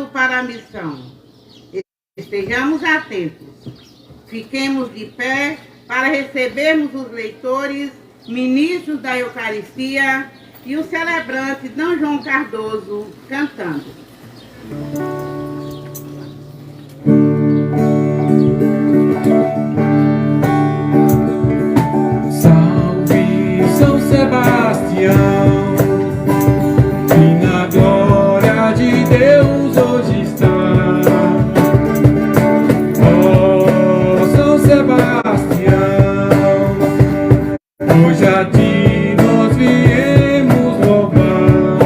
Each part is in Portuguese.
preparando para a missão. Estejamos atentos. Fiquemos de pé para recebermos os leitores, ministros da Eucaristia e o celebrante D. João Cardoso cantando. Salve São Sebastião, e na glória de Deus hoje está. Ó São Sebastião, hoje a ti nós viemos louvar.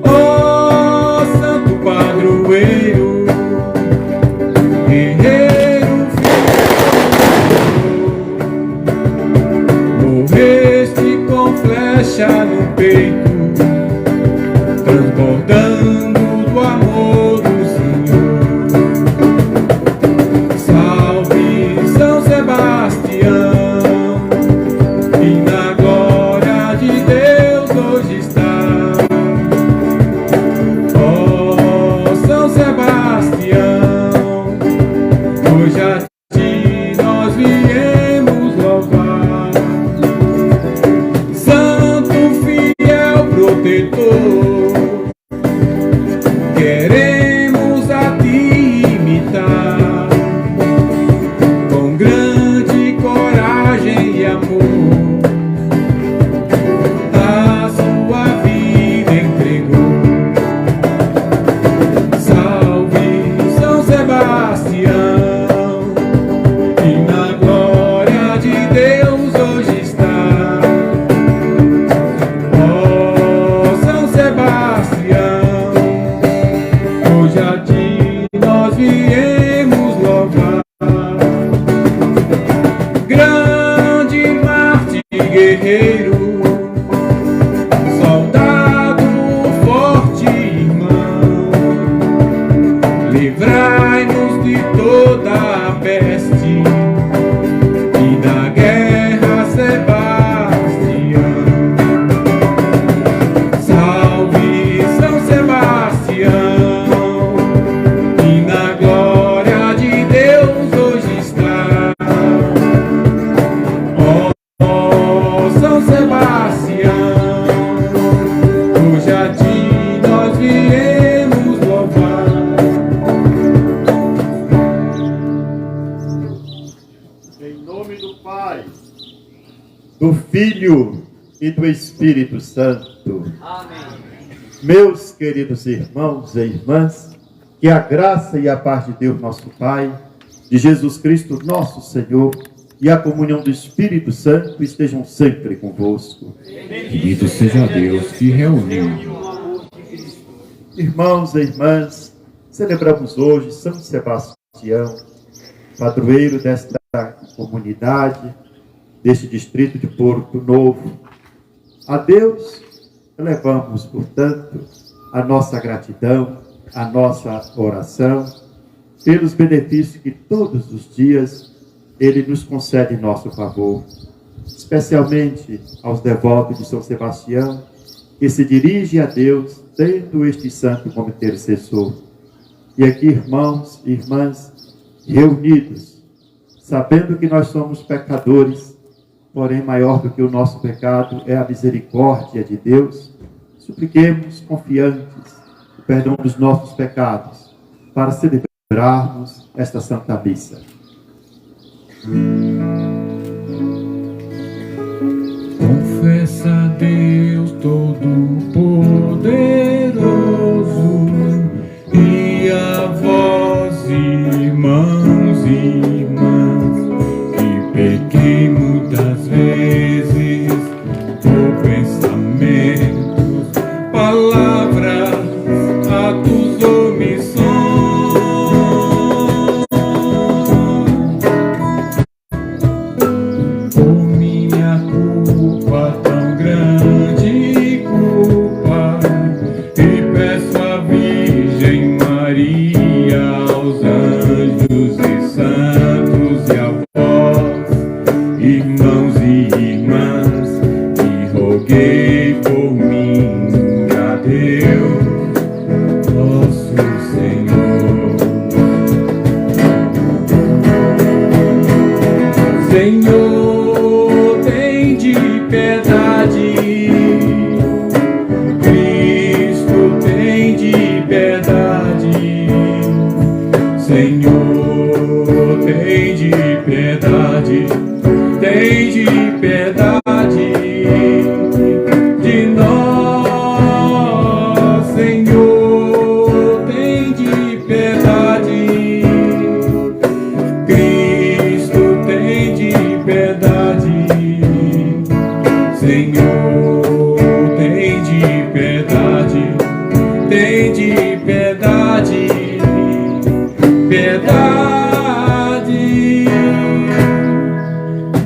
Ó Santo Padroeiro, guerreiro fiel, morreste com flecha no peito, transbordando do amor do Senhor. Salve São Sebastião, e na glória de Deus hoje está. Ó São Sebastião, hoje a ti nós viemos louvar. Santo fiel protetor, queremos a ti imitar, com grande coragem e amor, a sua vida entregou. Salve São Sebastião, e na glória de Deus hoje está. Ó São Sebastião, hoje a ti nós viemos louvar. Grande Marte guerreiro, soldado forte irmão, livrai-nos de toda a peste e da guerra, Sebastião. Salve São Sebastião, e na glória de Deus hoje está. Ó São Sebastião, hoje a ti nós viemos louvar. Em nome do Pai, do Filho e do Espírito Santo. Amém. Meus queridos irmãos e irmãs, que a graça e a paz de Deus nosso Pai, de Jesus Cristo nosso Senhor e a comunhão do Espírito Santo estejam sempre convosco. Bendito seja Deus que reuniu. Irmãos e irmãs, celebramos hoje São Sebastião, padroeiro desta comunidade, deste distrito de Porto Novo. A Deus elevamos, portanto, a nossa gratidão, a nossa oração, pelos benefícios que todos os dias Ele nos concede em nosso favor, especialmente aos devotos de São Sebastião, que se dirigem a Deus, tendo este santo como intercessor. E aqui, irmãos e irmãs, reunidos, sabendo que nós somos pecadores, porém maior do que o nosso pecado é a misericórdia de Deus, supliquemos confiantes o perdão dos nossos pecados, para celebrarmos esta Santa Missa. Confessa a Deus Todo-Poderoso e a vós, irmãos e irmãs, que pequei muitas vezes por pensamentos, palavras, atos, omissões. Por minha culpa, tão grande culpa,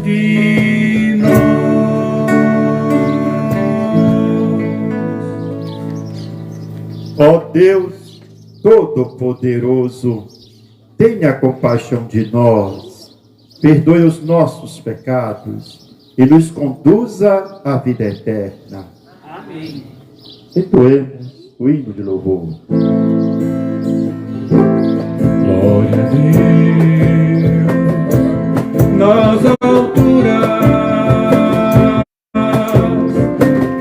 de nós. Ó Deus Todo-Poderoso, tenha compaixão de nós, perdoe os nossos pecados e nos conduza à vida eterna. Amém. Entoemos o hino de louvor. Glória a Deus nas alturas,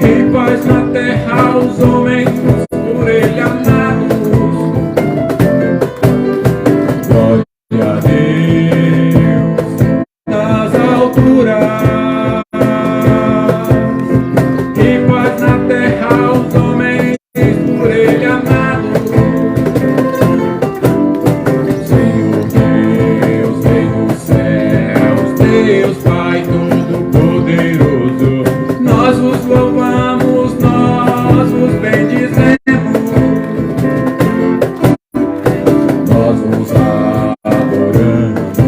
em paz na terra aos homens por Ele amados. Glória a Deus nas alturas, em paz na terra aos homens por Ele amados. Deus Pai Todo-Poderoso, nós vos louvamos, nós vos bendizemos, nós vos adoramos,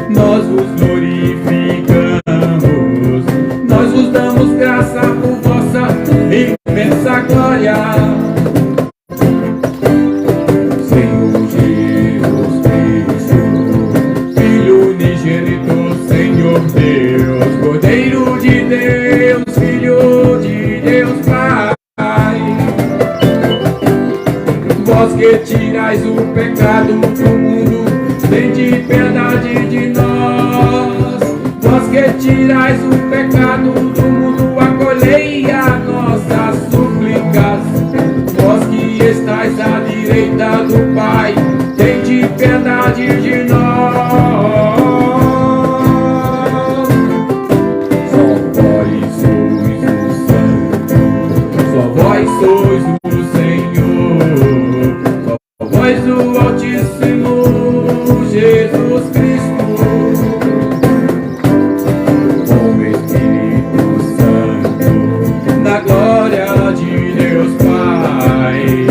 nós vos glorificamos, nós vos damos graça por vossa imensa glória. Senhor Jesus Cristo, Filho unigênito, Senhor Deus, Cordeiro de Deus, Filho de Deus Pai. Vós que tirais o pecado do mundo, tende piedade de nós. Vós que tirais o pecado do mundo, acolhei as nossas súplicas. Vós que estais à direita do Pai, tende piedade de nós. Vós sois o Senhor, só vós o Altíssimo Jesus Cristo, com o Espírito Santo, na glória de Deus Pai.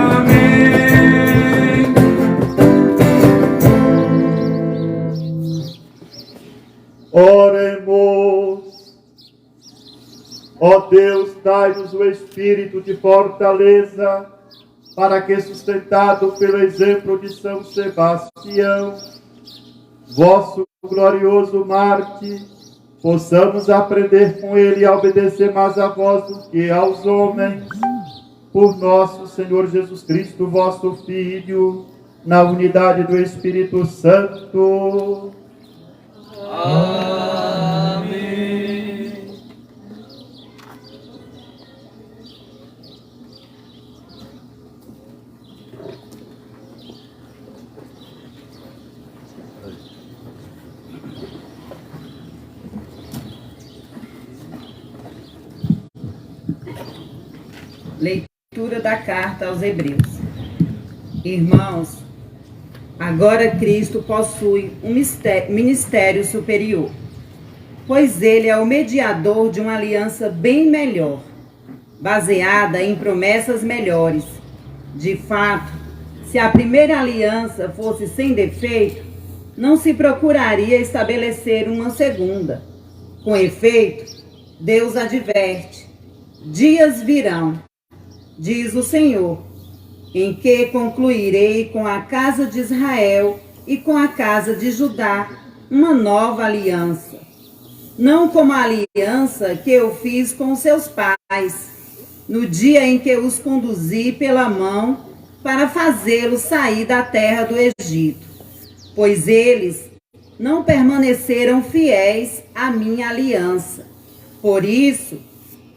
Amém. Oremos. Ó Deus, dai-nos o espírito de fortaleza, para que, sustentado pelo exemplo de São Sebastião, vosso glorioso Marte, possamos aprender com ele a obedecer mais a vós do que aos homens. Por nosso Senhor Jesus Cristo, vosso Filho, na unidade do Espírito Santo. Amém. Leitura da carta aos Hebreus. Irmãos, agora Cristo possui um ministério superior, pois ele é o mediador de uma aliança bem melhor, baseada em promessas melhores. De fato, se a primeira aliança fosse sem defeito, não se procuraria estabelecer uma segunda. Com efeito, Deus adverte: dias virão, diz o Senhor, em que concluirei com a casa de Israel e com a casa de Judá uma nova aliança. Não como a aliança que eu fiz com seus pais, no dia em que os conduzi pela mão para fazê-los sair da terra do Egito, pois eles não permaneceram fiéis à minha aliança. Por isso,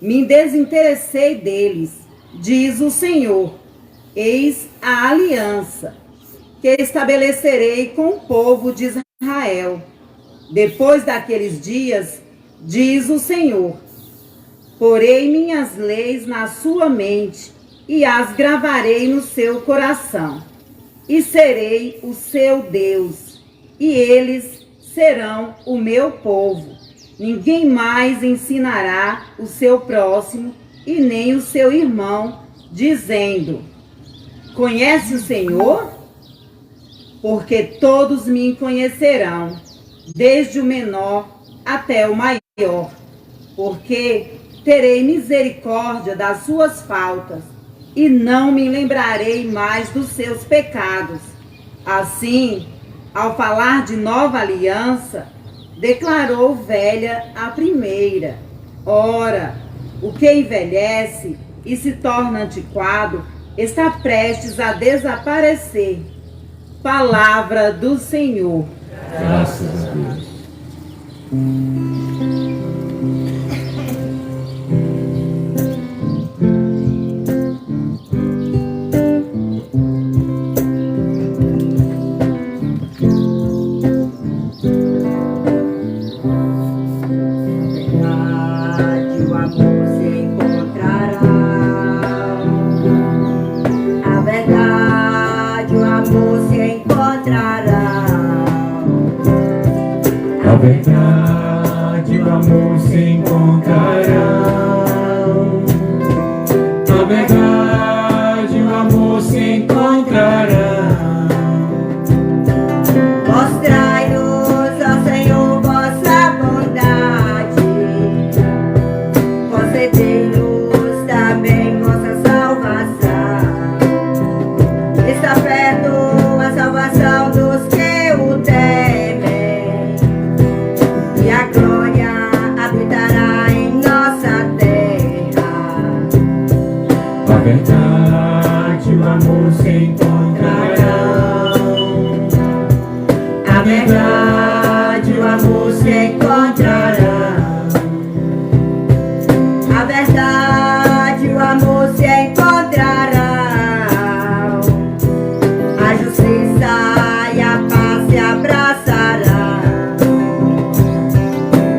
me desinteressei deles, diz o Senhor. Eis a aliança que estabelecerei com o povo de Israel. Depois daqueles dias, diz o Senhor, porei minhas leis na sua mente e as gravarei no seu coração. E serei o seu Deus, e eles serão o meu povo. Ninguém mais ensinará o seu próximo e nem o seu irmão, dizendo: Conhece o Senhor? Porque todos me conhecerão, desde o menor até o maior. Porque terei misericórdia das suas faltas e não me lembrarei mais dos seus pecados. Assim, ao falar de nova aliança, declarou velha a primeira. Ora, o que envelhece e se torna antiquado está prestes a desaparecer. Palavra do Senhor. Graças a Deus. A verdade, o amor se encontrarão. A verdade, o amor se encontrarão. Mostrai-nos, ó Senhor, vossa bondade. Concedei-nos também vossa salvação. Está perto a salvação dos que o temem, e a glória habitará em nossa terra. A verdade, o amor se encontrarão. A verdade, o amor se encontrarão. A verdade, o amor se encontrarão. A justiça e a paz se abraçarão.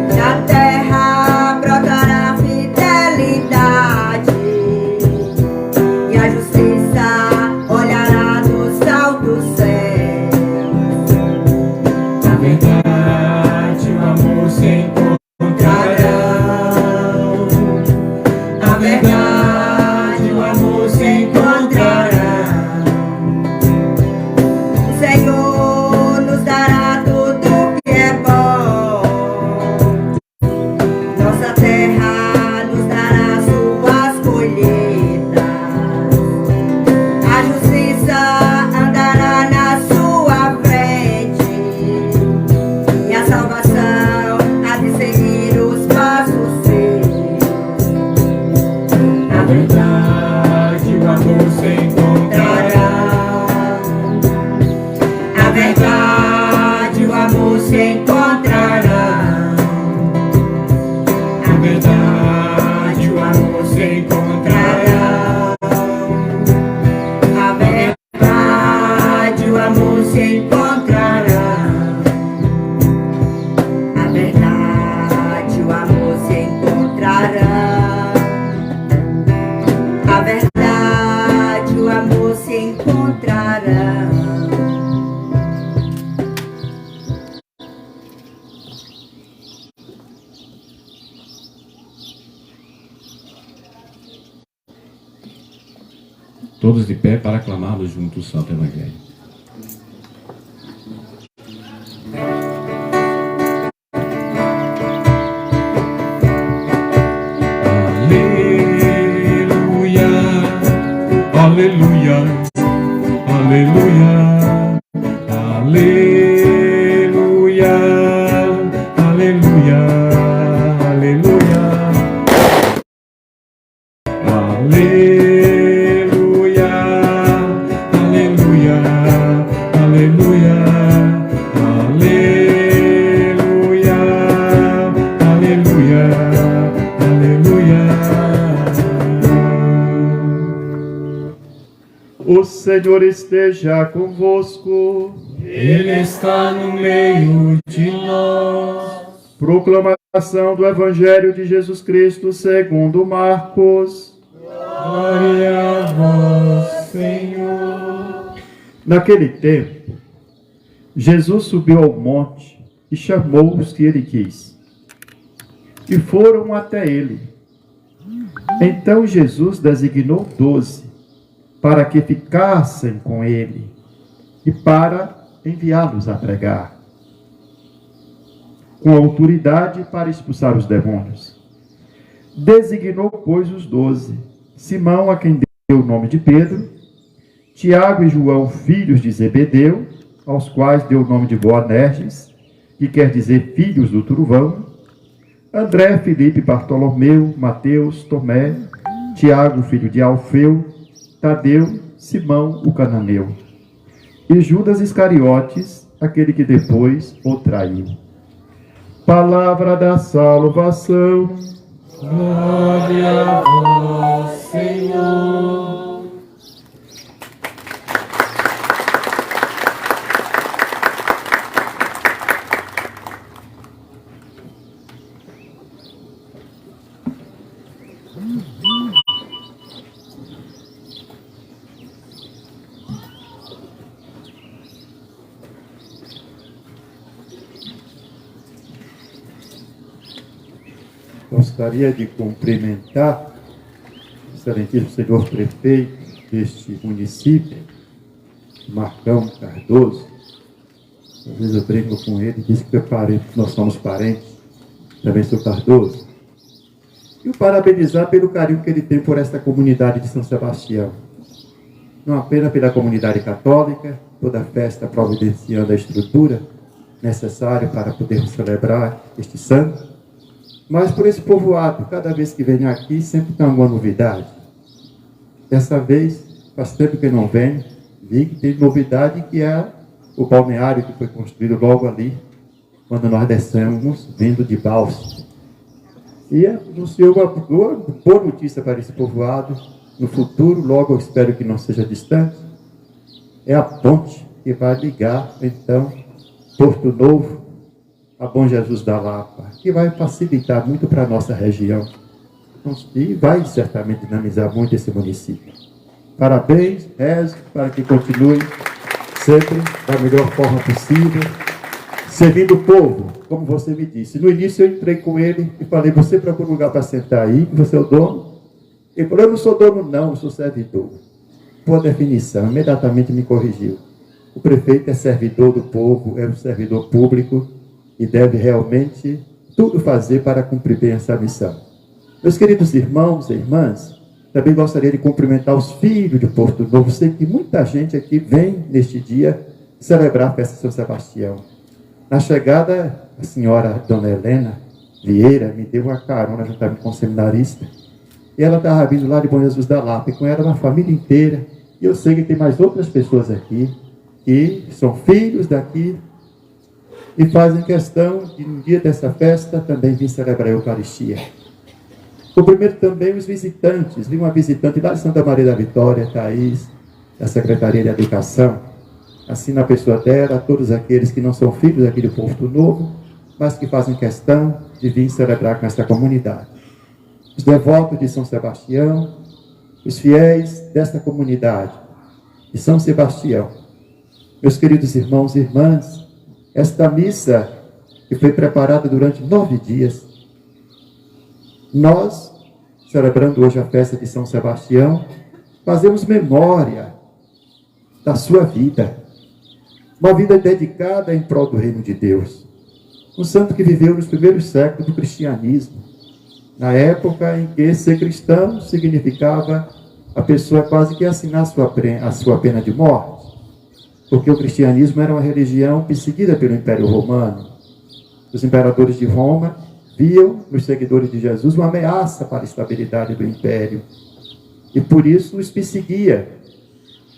Da terra brotará fidelidade, e a justiça olhará dos altos céus. A verdade, o amor se encontrarão. A verdade, o amor se encontrarão. O Senhor nos dará tudo que é bom. Nossa terra nos dará suas colheitas. A justiça andará na sua frente, e a salvação há de seguir os passos seus. A verdade, o amor se encontrarão. A verdade, o amor se encontrarão. A verdade, o amor se encontrarão. A verdade, o amor se encontrarão. A verdade, o amor se encontrarão. A verdade, o amor se encontrarão. Todos de pé para aclamarmos juntos o Santo Evangelho. Aleluia, aleluia, aleluia, aleluia, aleluia, aleluia, aleluia, aleluia, aleluia, aleluia, aleluia. O Senhor esteja convosco. Ele está no meio de nós. Proclamação do Evangelho de Jesus Cristo segundo Marcos. Glória a vós, Senhor. Naquele tempo, Jesus subiu ao monte e chamou os que ele quis, e foram até ele. Então Jesus designou 12 para que ficassem com ele e para enviá-los a pregar, com autoridade para expulsar os demônios. Designou, pois, os 12, Simão, a quem deu o nome de Pedro, Tiago e João, filhos de Zebedeu, aos quais deu o nome de Boanerges, que quer dizer filhos do trovão, André, Filipe, Bartolomeu, Mateus, Tomé, Tiago, filho de Alfeu, Tadeu, Simão, o cananeu, e Judas Iscariotes, aquele que depois o traiu. Palavra da salvação. Glória a vós, Senhor. Gostaria de cumprimentar o excelentíssimo senhor prefeito deste município, Marcão Cardoso. Às vezes eu brinco com ele, diz que nós somos parentes, também sou Cardoso. E o parabenizar pelo carinho que ele tem por esta comunidade de São Sebastião. Não apenas pela comunidade católica, toda a festa providenciando a estrutura necessária para podermos celebrar este santo, mas por esse povoado, cada vez que venho aqui, sempre tem alguma novidade. Dessa vez, faz tempo que não venho, vi que tem novidade, que é o balneário que foi construído logo ali, quando nós descemos, vindo de balsa. E anunciou uma boa notícia para esse povoado. No futuro, logo eu espero que não seja distante, é a ponte que vai ligar, então, Porto Novo a Bom Jesus da Lapa, que vai facilitar muito para a nossa região e vai certamente dinamizar muito esse município. Parabéns, rezo para que continue sempre da melhor forma possível, servindo o povo, como você me disse. No início eu entrei com ele e falei, você procura um lugar para sentar aí, você é o dono? Ele falou, eu não sou dono não, eu sou servidor. Boa definição, imediatamente me corrigiu. O prefeito é servidor do povo, é um servidor público, e deve realmente tudo fazer para cumprir bem essa missão. Meus queridos irmãos e irmãs, também gostaria de cumprimentar os filhos de Porto Novo. Sei que muita gente aqui vem neste dia celebrar a festa de São Sebastião. Na chegada, a senhora Dona Helena Vieira me deu uma carona juntamente com o seminarista, e ela estava vindo lá de Bom Jesus da Lapa, e com ela uma família inteira, e eu sei que tem mais outras pessoas aqui, que são filhos daqui, e fazem questão de, no dia dessa festa, também vir celebrar a Eucaristia. Cumprimento também os visitantes. Vi uma visitante lá de Santa Maria da Vitória, Thaís, da Secretaria de Educação. Assim, na pessoa dela, todos aqueles que não são filhos aqui do Porto Novo, mas que fazem questão de vir celebrar com essa comunidade. Os devotos de São Sebastião, os fiéis desta comunidade de São Sebastião. Meus queridos irmãos e irmãs, esta missa que foi preparada durante 9 dias, nós, celebrando hoje a festa de São Sebastião, fazemos memória da sua vida, uma vida dedicada em prol do reino de Deus. Um santo que viveu nos primeiros séculos do cristianismo, na época em que ser cristão significava a pessoa quase que assinar a sua pena de morte, porque o cristianismo era uma religião perseguida pelo Império Romano. Os imperadores de Roma viam nos seguidores de Jesus uma ameaça para a estabilidade do império, e por isso os perseguia,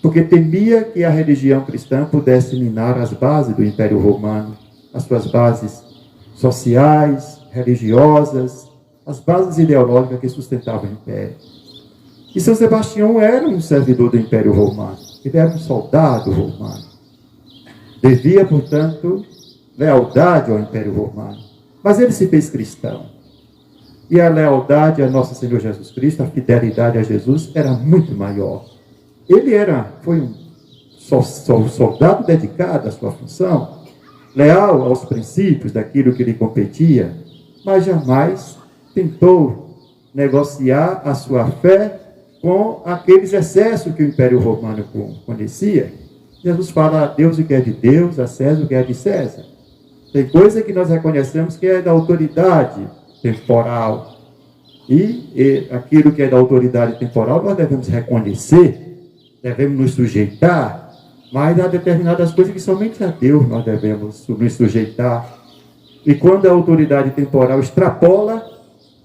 porque temia que a religião cristã pudesse minar as bases do Império Romano, as suas bases sociais, religiosas, as bases ideológicas que sustentavam o império. E São Sebastião era um servidor do Império Romano, ele era um soldado romano. Devia, portanto, lealdade ao Império Romano. Mas ele se fez cristão. E a lealdade a Nosso Senhor Jesus Cristo, a fidelidade a Jesus, era muito maior. Ele foi um soldado dedicado à sua função, leal aos princípios daquilo que lhe competia, mas jamais tentou negociar a sua fé com aqueles excessos que o Império Romano conhecia. Jesus fala a Deus o que é de Deus, a César o que é de César. Tem coisa que nós reconhecemos que é da autoridade temporal. E aquilo que é da autoridade temporal nós devemos reconhecer, devemos nos sujeitar, mas há determinadas coisas que somente a Deus nós devemos nos sujeitar. E quando a autoridade temporal extrapola,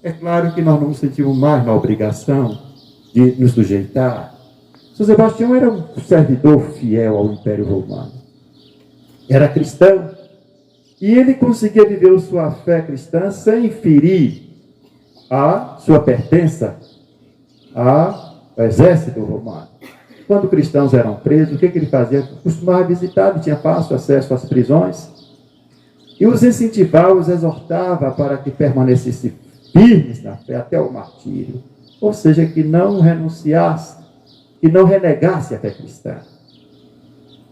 é claro que nós não nos sentimos mais na obrigação de nos sujeitar. São Sebastião era um servidor fiel ao Império Romano. Era cristão. E ele conseguia viver a sua fé cristã sem ferir a sua pertença ao exército romano. Quando cristãos eram presos, o que ele fazia? Costumava visitar, tinha fácil acesso às prisões. E os incentivava, os exortava para que permanecessem firmes na fé até o martírio. Ou seja, que não renunciasse, que não renegasse a fé cristã.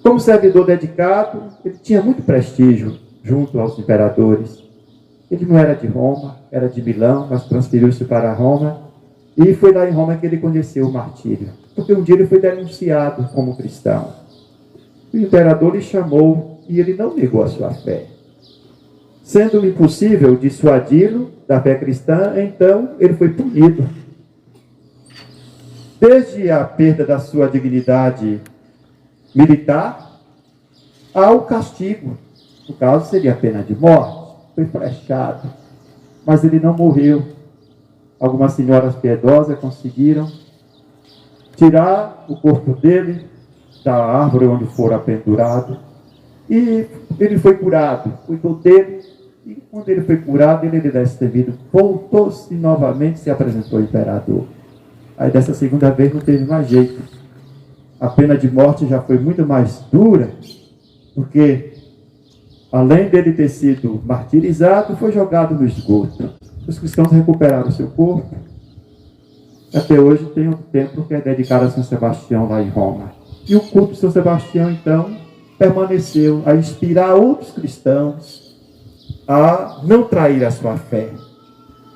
Como servidor dedicado, ele tinha muito prestígio junto aos imperadores. Ele não era de Roma, era de Milão, mas transferiu-se para Roma. E foi lá em Roma que ele conheceu o martírio. Porque um dia ele foi denunciado como cristão. O imperador lhe chamou e ele não negou a sua fé. Sendo impossível dissuadi-lo da fé cristã, então ele foi punido. Desde a perda da sua dignidade militar ao castigo. No caso, seria a pena de morte. Foi flechado. Mas ele não morreu. Algumas senhoras piedosas conseguiram tirar o corpo dele da árvore onde fora pendurado. E ele foi curado. Cuidou dele. E quando ele foi curado, ele destemido, voltou-se novamente e se apresentou ao imperador. Aí dessa segunda vez não teve mais jeito. A pena de morte já foi muito mais dura, porque além dele ter sido martirizado, foi jogado no esgoto. Os cristãos recuperaram o seu corpo. Até hoje tem um templo que é dedicado a São Sebastião lá em Roma. E o culto de São Sebastião, então, permaneceu a inspirar outros cristãos a não trair a sua fé,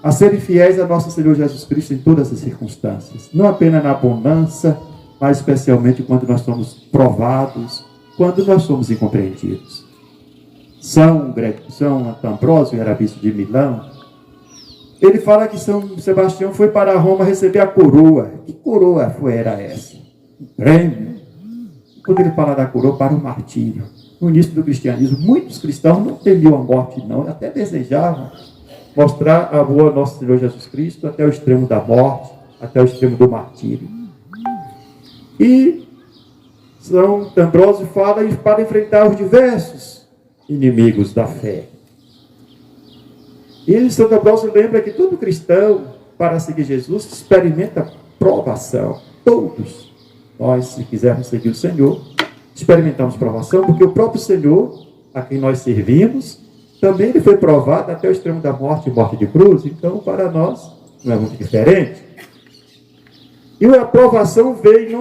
a serem fiéis a nosso Senhor Jesus Cristo em todas as circunstâncias. Não apenas na bonança, mas especialmente quando nós somos provados, quando nós somos incompreendidos. São Ambrósio, era bispo de Milão, ele fala que São Sebastião foi para Roma receber a coroa. Que coroa era essa? Um prêmio. Quando ele fala da coroa, para o martírio. No início do cristianismo, muitos cristãos não temiam a morte, não. Até desejavam mostrar a boa nosso Senhor Jesus Cristo até o extremo da morte, até o extremo do martírio. E São Ambrósio fala para enfrentar os diversos inimigos da fé. E São Ambrósio lembra que todo cristão, para seguir Jesus, experimenta provação. Todos nós, se quisermos seguir o Senhor, experimentamos provação, porque o próprio Senhor, a quem nós servimos, também ele foi provado até o extremo da morte e morte de cruz. Então, para nós, não é muito diferente. E a provação veio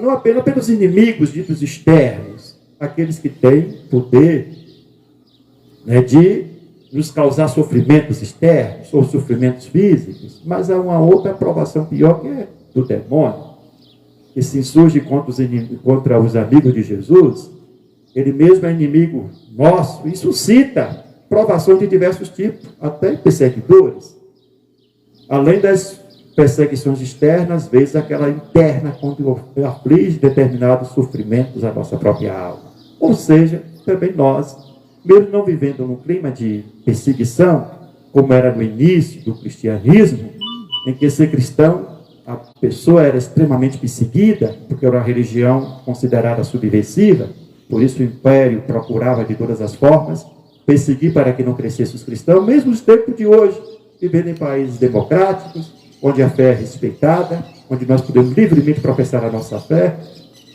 não apenas pelos inimigos ditos externos, aqueles que têm poder de nos causar sofrimentos externos ou sofrimentos físicos, mas há uma outra provação pior, que é do demônio, que se insurge contra os amigos de Jesus. Ele mesmo é inimigo nosso e suscita provações de diversos tipos, até perseguidores. Além das perseguições externas, às vezes aquela interna, quando aflige determinados sofrimentos à nossa própria alma. Ou seja, também nós, mesmo não vivendo num clima de perseguição, como era no início do cristianismo, em que ser cristão, a pessoa era extremamente perseguida, porque era uma religião considerada subversiva, por isso o império procurava de todas as formas perseguir para que não crescessem os cristãos, mesmo nos tempos de hoje, vivendo em países democráticos, onde a fé é respeitada, onde nós podemos livremente professar a nossa fé,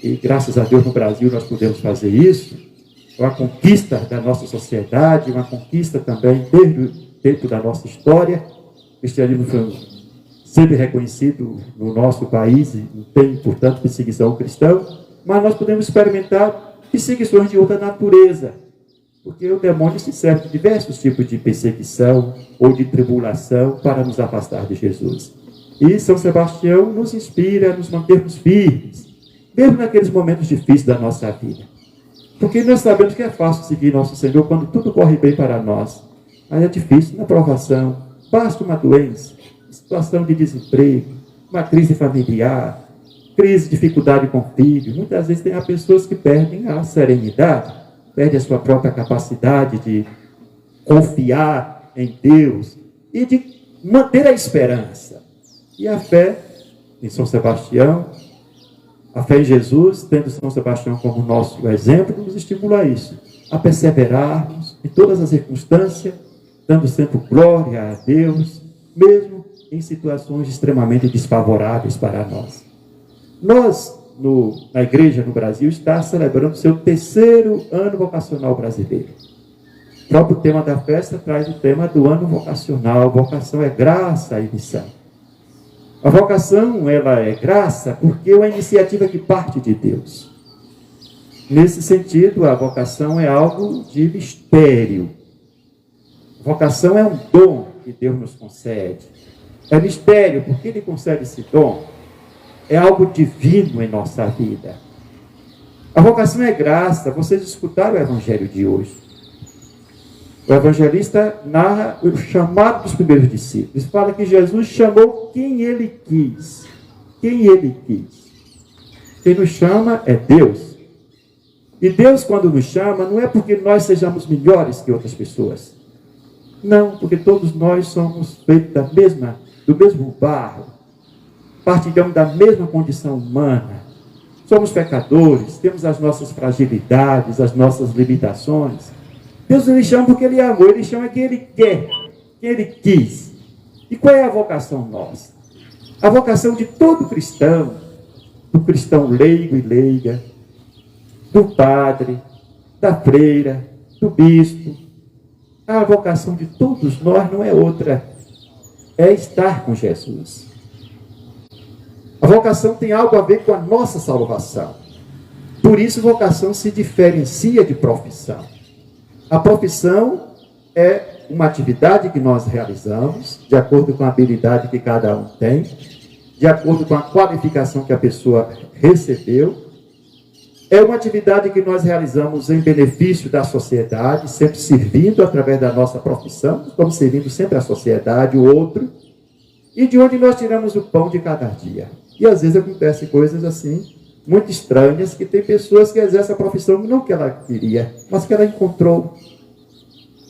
e graças a Deus no Brasil nós podemos fazer isso. É uma conquista da nossa sociedade, uma conquista também desde o tempo da nossa história. O cristianismo foi sempre reconhecido no nosso país, e não tem, portanto, perseguição ao cristão, mas nós podemos experimentar perseguições de outra natureza, porque o demônio se serve de diversos tipos de perseguição ou de tribulação para nos afastar de Jesus. E São Sebastião nos inspira a nos mantermos firmes, mesmo naqueles momentos difíceis da nossa vida. Porque nós sabemos que é fácil seguir nosso Senhor quando tudo corre bem para nós. Mas é difícil na provação. Basta uma doença, situação de desemprego, uma crise familiar, crise, dificuldade com o filho. Muitas vezes tem pessoas que perdem a serenidade, perdem a sua própria capacidade de confiar em Deus e de manter a esperança. E a fé em São Sebastião, a fé em Jesus, tendo São Sebastião como nosso exemplo, nos estimula a isso, a perseverarmos em todas as circunstâncias, dando sempre glória a Deus, mesmo em situações extremamente desfavoráveis para nós. Nós, na igreja no Brasil, está celebrando seu 3º ano vocacional brasileiro. O próprio tema da festa traz o tema do ano vocacional. Vocação é graça e missão. A vocação, ela é graça porque é uma iniciativa que parte de Deus. Nesse sentido, a vocação é algo de mistério. A vocação é um dom que Deus nos concede. É mistério, porque Ele concede esse dom. É algo divino em nossa vida. A vocação é graça. Vocês escutaram o Evangelho de hoje. O evangelista narra o chamado dos primeiros discípulos. Fala que Jesus chamou quem Ele quis. Quem Ele quis. Quem nos chama é Deus. E Deus, quando nos chama, não é porque nós sejamos melhores que outras pessoas. Não, porque todos nós somos feitos do mesmo barro. Partilhamos da mesma condição humana. Somos pecadores, temos as nossas fragilidades, as nossas limitações. Deus Ele chama porque Ele amou, Ele chama quem Ele quer, quem Ele quis. E qual é a vocação nossa? A vocação de todo cristão, do cristão leigo e leiga, do padre, da freira, do bispo. A vocação de todos nós não é outra, é estar com Jesus. A vocação tem algo a ver com a nossa salvação. Por isso, vocação se diferencia de profissão. A profissão é uma atividade que nós realizamos, de acordo com a habilidade que cada um tem, de acordo com a qualificação que a pessoa recebeu. É uma atividade que nós realizamos em benefício da sociedade, sempre servindo através da nossa profissão, estamos servindo sempre a sociedade, o outro, e de onde nós tiramos o pão de cada dia. E às vezes acontecem coisas assim, muito estranhas, que tem pessoas que exercem a profissão não que ela queria, mas que ela encontrou.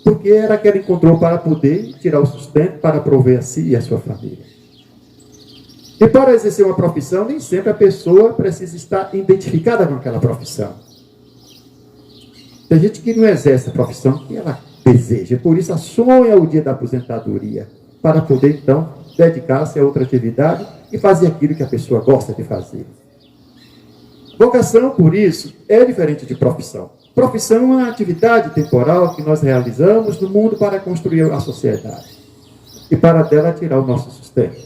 Porque era que ela encontrou para poder tirar o sustento, para prover a si e a sua família. E para exercer uma profissão, nem sempre a pessoa precisa estar identificada com aquela profissão. Tem gente que não exerce a profissão que ela deseja, por isso sonha o dia da aposentadoria, para poder então dedicar-se a outra atividade e fazer aquilo que a pessoa gosta de fazer. Vocação, por isso, é diferente de profissão. Profissão é uma atividade temporal que nós realizamos no mundo para construir a sociedade e para dela tirar o nosso sustento,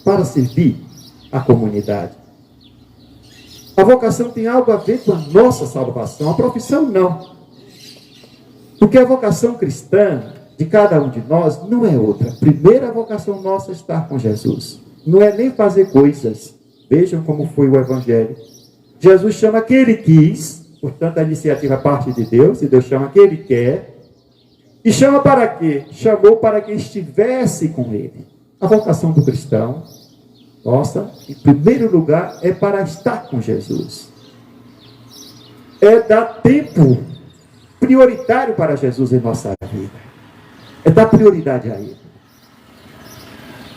para servir a comunidade. A vocação tem algo a ver com a nossa salvação, a profissão não. Porque a vocação cristã de cada um de nós não é outra. A primeira vocação nossa é estar com Jesus. Não é nem fazer coisas. Vejam como foi o Evangelho. Jesus chama quem Ele quis. Portanto, a iniciativa parte de Deus, e Deus chama quem Ele quer. E chama para quê? Chamou para que estivesse com Ele. A vocação do cristão, nossa, em primeiro lugar, é para estar com Jesus. É dar tempo prioritário para Jesus em nossa vida. É dar prioridade a Ele.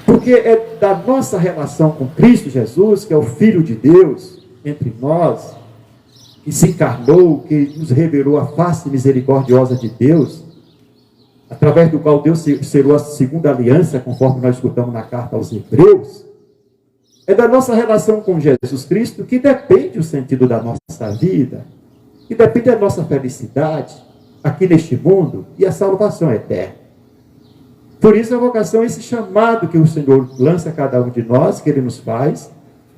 Porque é da nossa relação com Cristo Jesus, que é o Filho de Deus, entre nós, que se encarnou, que nos revelou a face misericordiosa de Deus, através do qual Deus selou a segunda aliança, conforme nós escutamos na carta aos Hebreus. É da nossa relação com Jesus Cristo que depende o sentido da nossa vida, que depende da nossa felicidade aqui neste mundo e a salvação eterna. Por isso a vocação é esse chamado que o Senhor lança a cada um de nós, que Ele nos faz,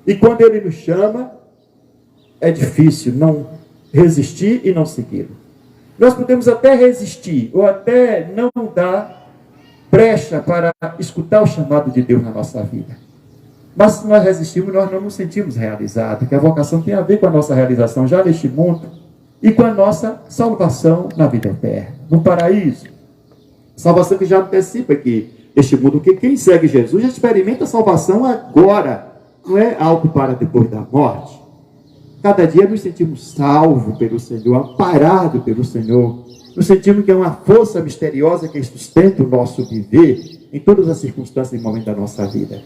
e quando Ele nos chama, é difícil não resistir e não segui-lo. Nós podemos até resistir, ou até não dar brecha para escutar o chamado de Deus na nossa vida. Mas se nós resistimos, nós não nos sentimos realizados, porque a vocação tem a ver com a nossa realização já neste mundo e com a nossa salvação na vida eterna, no paraíso. Salvação que já antecipa aqui este mundo, porque quem segue Jesus já experimenta a salvação agora, não é algo para depois da morte. Cada dia nos sentimos salvos pelo Senhor, amparados pelo Senhor. Nos sentimos que é uma força misteriosa que sustenta o nosso viver em todas as circunstâncias e momentos da nossa vida.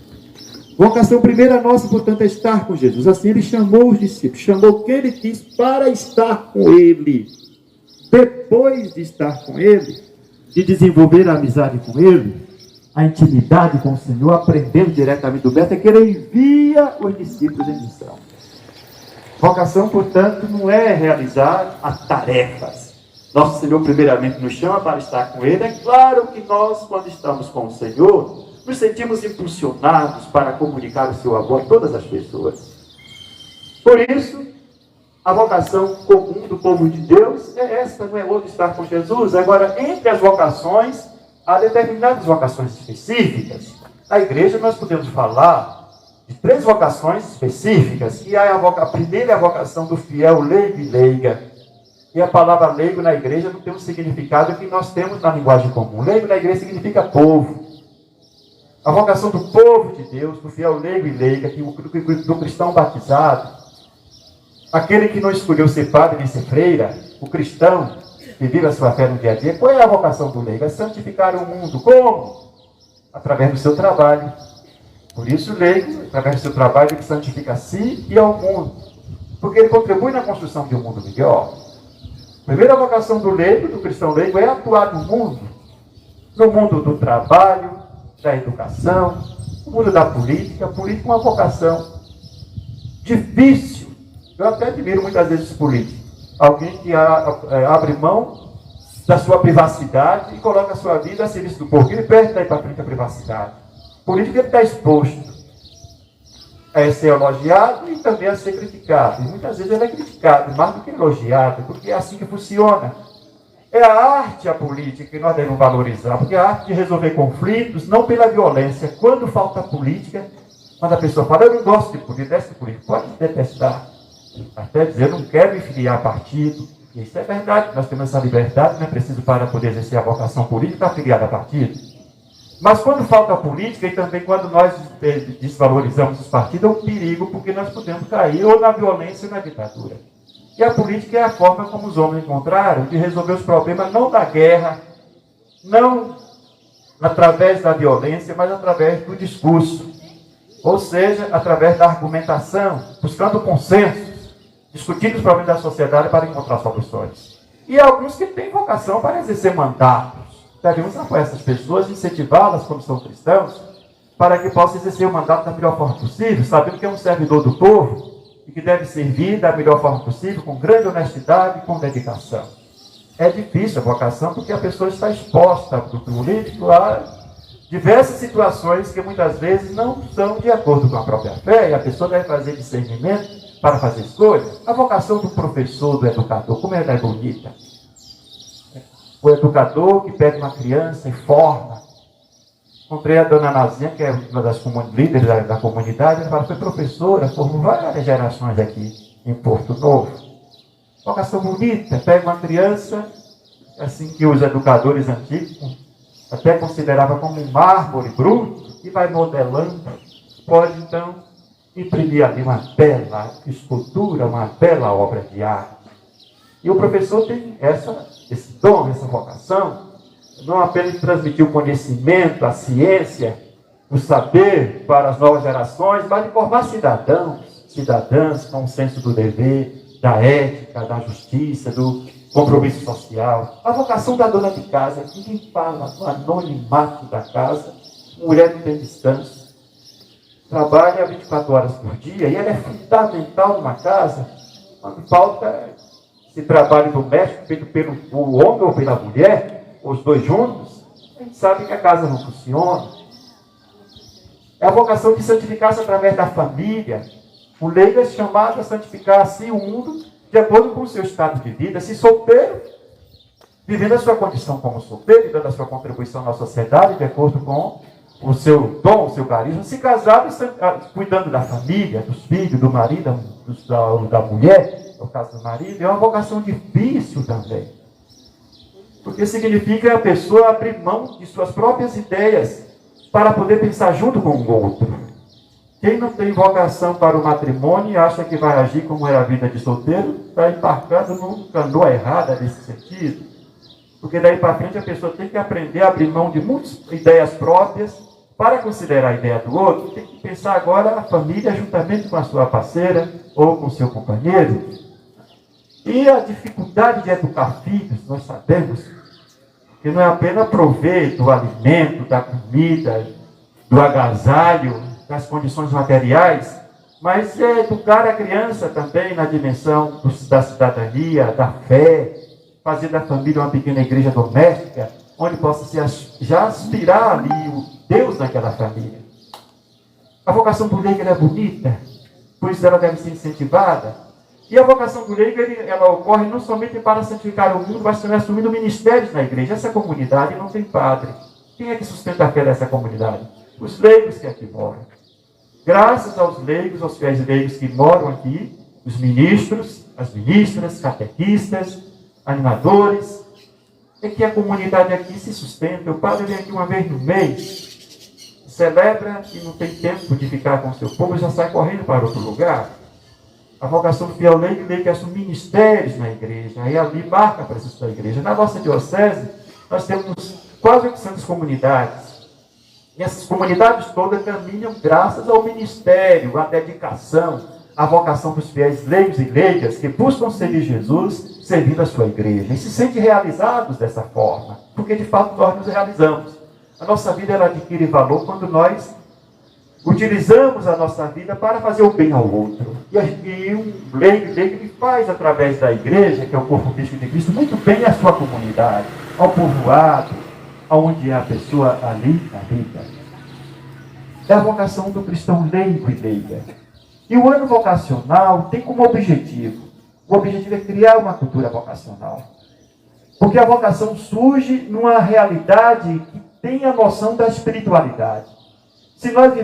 Vocação primeira nossa, portanto, é estar com Jesus. Assim ele chamou os discípulos, chamou quem ele quis para estar com ele. Depois de estar com ele, de desenvolver a amizade com ele, a intimidade com o Senhor, aprendendo diretamente do mestre, é que ele envia os discípulos em missão. Vocação, portanto, não é realizar as tarefas. Nosso Senhor, primeiramente, nos chama para estar com ele. É claro que nós, quando estamos com o Senhor, nos sentimos impulsionados para comunicar o seu amor a todas as pessoas. Por isso, a vocação comum do povo de Deus é esta, não é outra, estar com Jesus. Agora, entre as vocações, há determinadas vocações específicas. Na igreja nós podemos falar de 3 vocações específicas, que a primeira é a vocação do fiel leigo e leiga. E a palavra leigo na igreja não tem um significado que nós temos na linguagem comum. Leigo na igreja significa povo. A vocação do povo de Deus, do fiel leigo e leiga, do cristão batizado, aquele que não escolheu ser padre nem ser freira, o cristão que vive a sua fé no dia a dia. Qual é a vocação do leigo? É santificar o mundo. Como? Através do seu trabalho. Por isso o leigo, através do seu trabalho, ele santifica a si e ao mundo. Porque ele contribui na construção de um mundo melhor. A primeira vocação do leigo, do cristão leigo, é atuar no mundo do trabalho, da educação, no mundo da política. A política é uma vocação difícil. Eu até admiro muitas vezes os políticos. Alguém que abre mão da sua privacidade e coloca a sua vida a serviço do povo. Ele perde daí para frente a privacidade. O político está exposto a ser elogiado e também a ser criticado. E muitas vezes ele é criticado, mais do que elogiado, porque é assim que funciona. É a arte, a política, que nós devemos valorizar, porque é a arte de resolver conflitos, não pela violência. Quando falta política, quando a pessoa fala, eu não gosto de política, pode detestar. Até dizer, eu não quero me filiar a partido. E isso é verdade, nós temos essa liberdade, não é preciso para poder exercer a vocação política, estar filiado a partido. Mas quando falta política, e também quando nós desvalorizamos os partidos, é um perigo, porque nós podemos cair ou na violência ou na ditadura. E a política é a forma como os homens encontraram de resolver os problemas, não da guerra, não através da violência, mas através do discurso. Ou seja, através da argumentação, buscando consensos, discutindo os problemas da sociedade para encontrar soluções. E há alguns que têm vocação para exercer mandatos. Devemos apoiar essas pessoas, incentivá-las, como são cristãos, para que possam exercer o mandato da melhor forma possível, sabendo que é um servidor do povo e que deve servir da melhor forma possível, com grande honestidade e com dedicação. É difícil a vocação, porque a pessoa está exposta para o político a diversas situações que muitas vezes não são de acordo com a própria fé, e a pessoa deve fazer discernimento para fazer escolhas. A vocação do professor, do educador, como ela é bonita. O educador que pega uma criança e forma. Encontrei a dona Nazinha, que é uma das líderes da comunidade, ela fala, foi professora, formou várias gerações aqui em Porto Novo. Vocação bonita, pega uma criança, assim que os educadores antigos até consideravam como um mármore bruto, e vai modelando, pode então imprimir ali uma bela escultura, uma bela obra de arte. E o professor tem esse dom, essa vocação, não apenas de transmitir o conhecimento, a ciência, o saber para as novas gerações, mas de formar cidadãs com o senso do dever, da ética, da justiça, do compromisso social. A vocação da dona de casa, ninguém fala no anonimato da casa, mulher não tem descanso, trabalha 24 horas por dia, e ela é fundamental numa casa, quando falta esse trabalho doméstico feito pelo homem ou pela mulher, os dois juntos, a gente sabe que a casa não funciona. É a vocação de santificar-se através da família. O leigo é chamado a santificar assim o mundo de acordo com o seu estado de vida. Se solteiro, vivendo a sua condição como solteiro, dando a sua contribuição na sociedade de acordo com o seu dom, o seu carisma, se casaram cuidando da família, dos filhos, do marido, da mulher, no caso do marido, é uma vocação difícil também. Porque significa a pessoa abrir mão de suas próprias ideias para poder pensar junto com o outro. Quem não tem vocação para o matrimônio e acha que vai agir como era a vida de solteiro, está embarcando numa canoa errada nesse sentido. Porque daí para frente a pessoa tem que aprender a abrir mão de muitas ideias próprias para considerar a ideia do outro. Tem que pensar agora a família juntamente com a sua parceira ou com o seu companheiro. E a dificuldade de educar filhos, nós sabemos que não é apenas prover do alimento, da comida, do agasalho, das condições materiais, mas é educar a criança também na dimensão da cidadania, da fé, fazer da família uma pequena igreja doméstica, onde possa já aspirar ali o Deus naquela família. A vocação do leigo é bonita, por isso ela deve ser incentivada. E a vocação do leigo ela ocorre não somente para santificar o mundo, mas também assumindo ministérios na igreja. Essa comunidade não tem padre. Quem é que sustenta a fé dessa comunidade? Os leigos que aqui moram. Graças aos leigos, aos fiéis leigos que moram aqui, os ministros, as ministras, catequistas, animadores, é que a comunidade aqui se sustenta. O padre vem aqui uma vez no mês, celebra e não tem tempo de ficar com o seu povo, já sai correndo para outro lugar. A vocação do fiel leigo que assume ministérios na igreja, aí ali marca a presença da igreja. Na nossa diocese, nós temos quase 800 comunidades. E essas comunidades todas caminham graças ao ministério, à dedicação, à vocação dos fiéis leigos e leigas que buscam servir Jesus, servindo a sua igreja. E se sentem realizados dessa forma, porque de fato nós nos realizamos. A nossa vida ela adquire valor quando nós utilizamos a nossa vida para fazer o bem ao outro. E um leigo ele faz através da igreja, que é o corpo físico de Cristo, muito bem à sua comunidade, ao povoado, onde a pessoa ali habita. É a vocação do cristão leigo e leiga. E o ano vocacional tem como objetivo, o objetivo é criar uma cultura vocacional. Porque a vocação surge numa realidade que tem a noção da espiritualidade. Se nós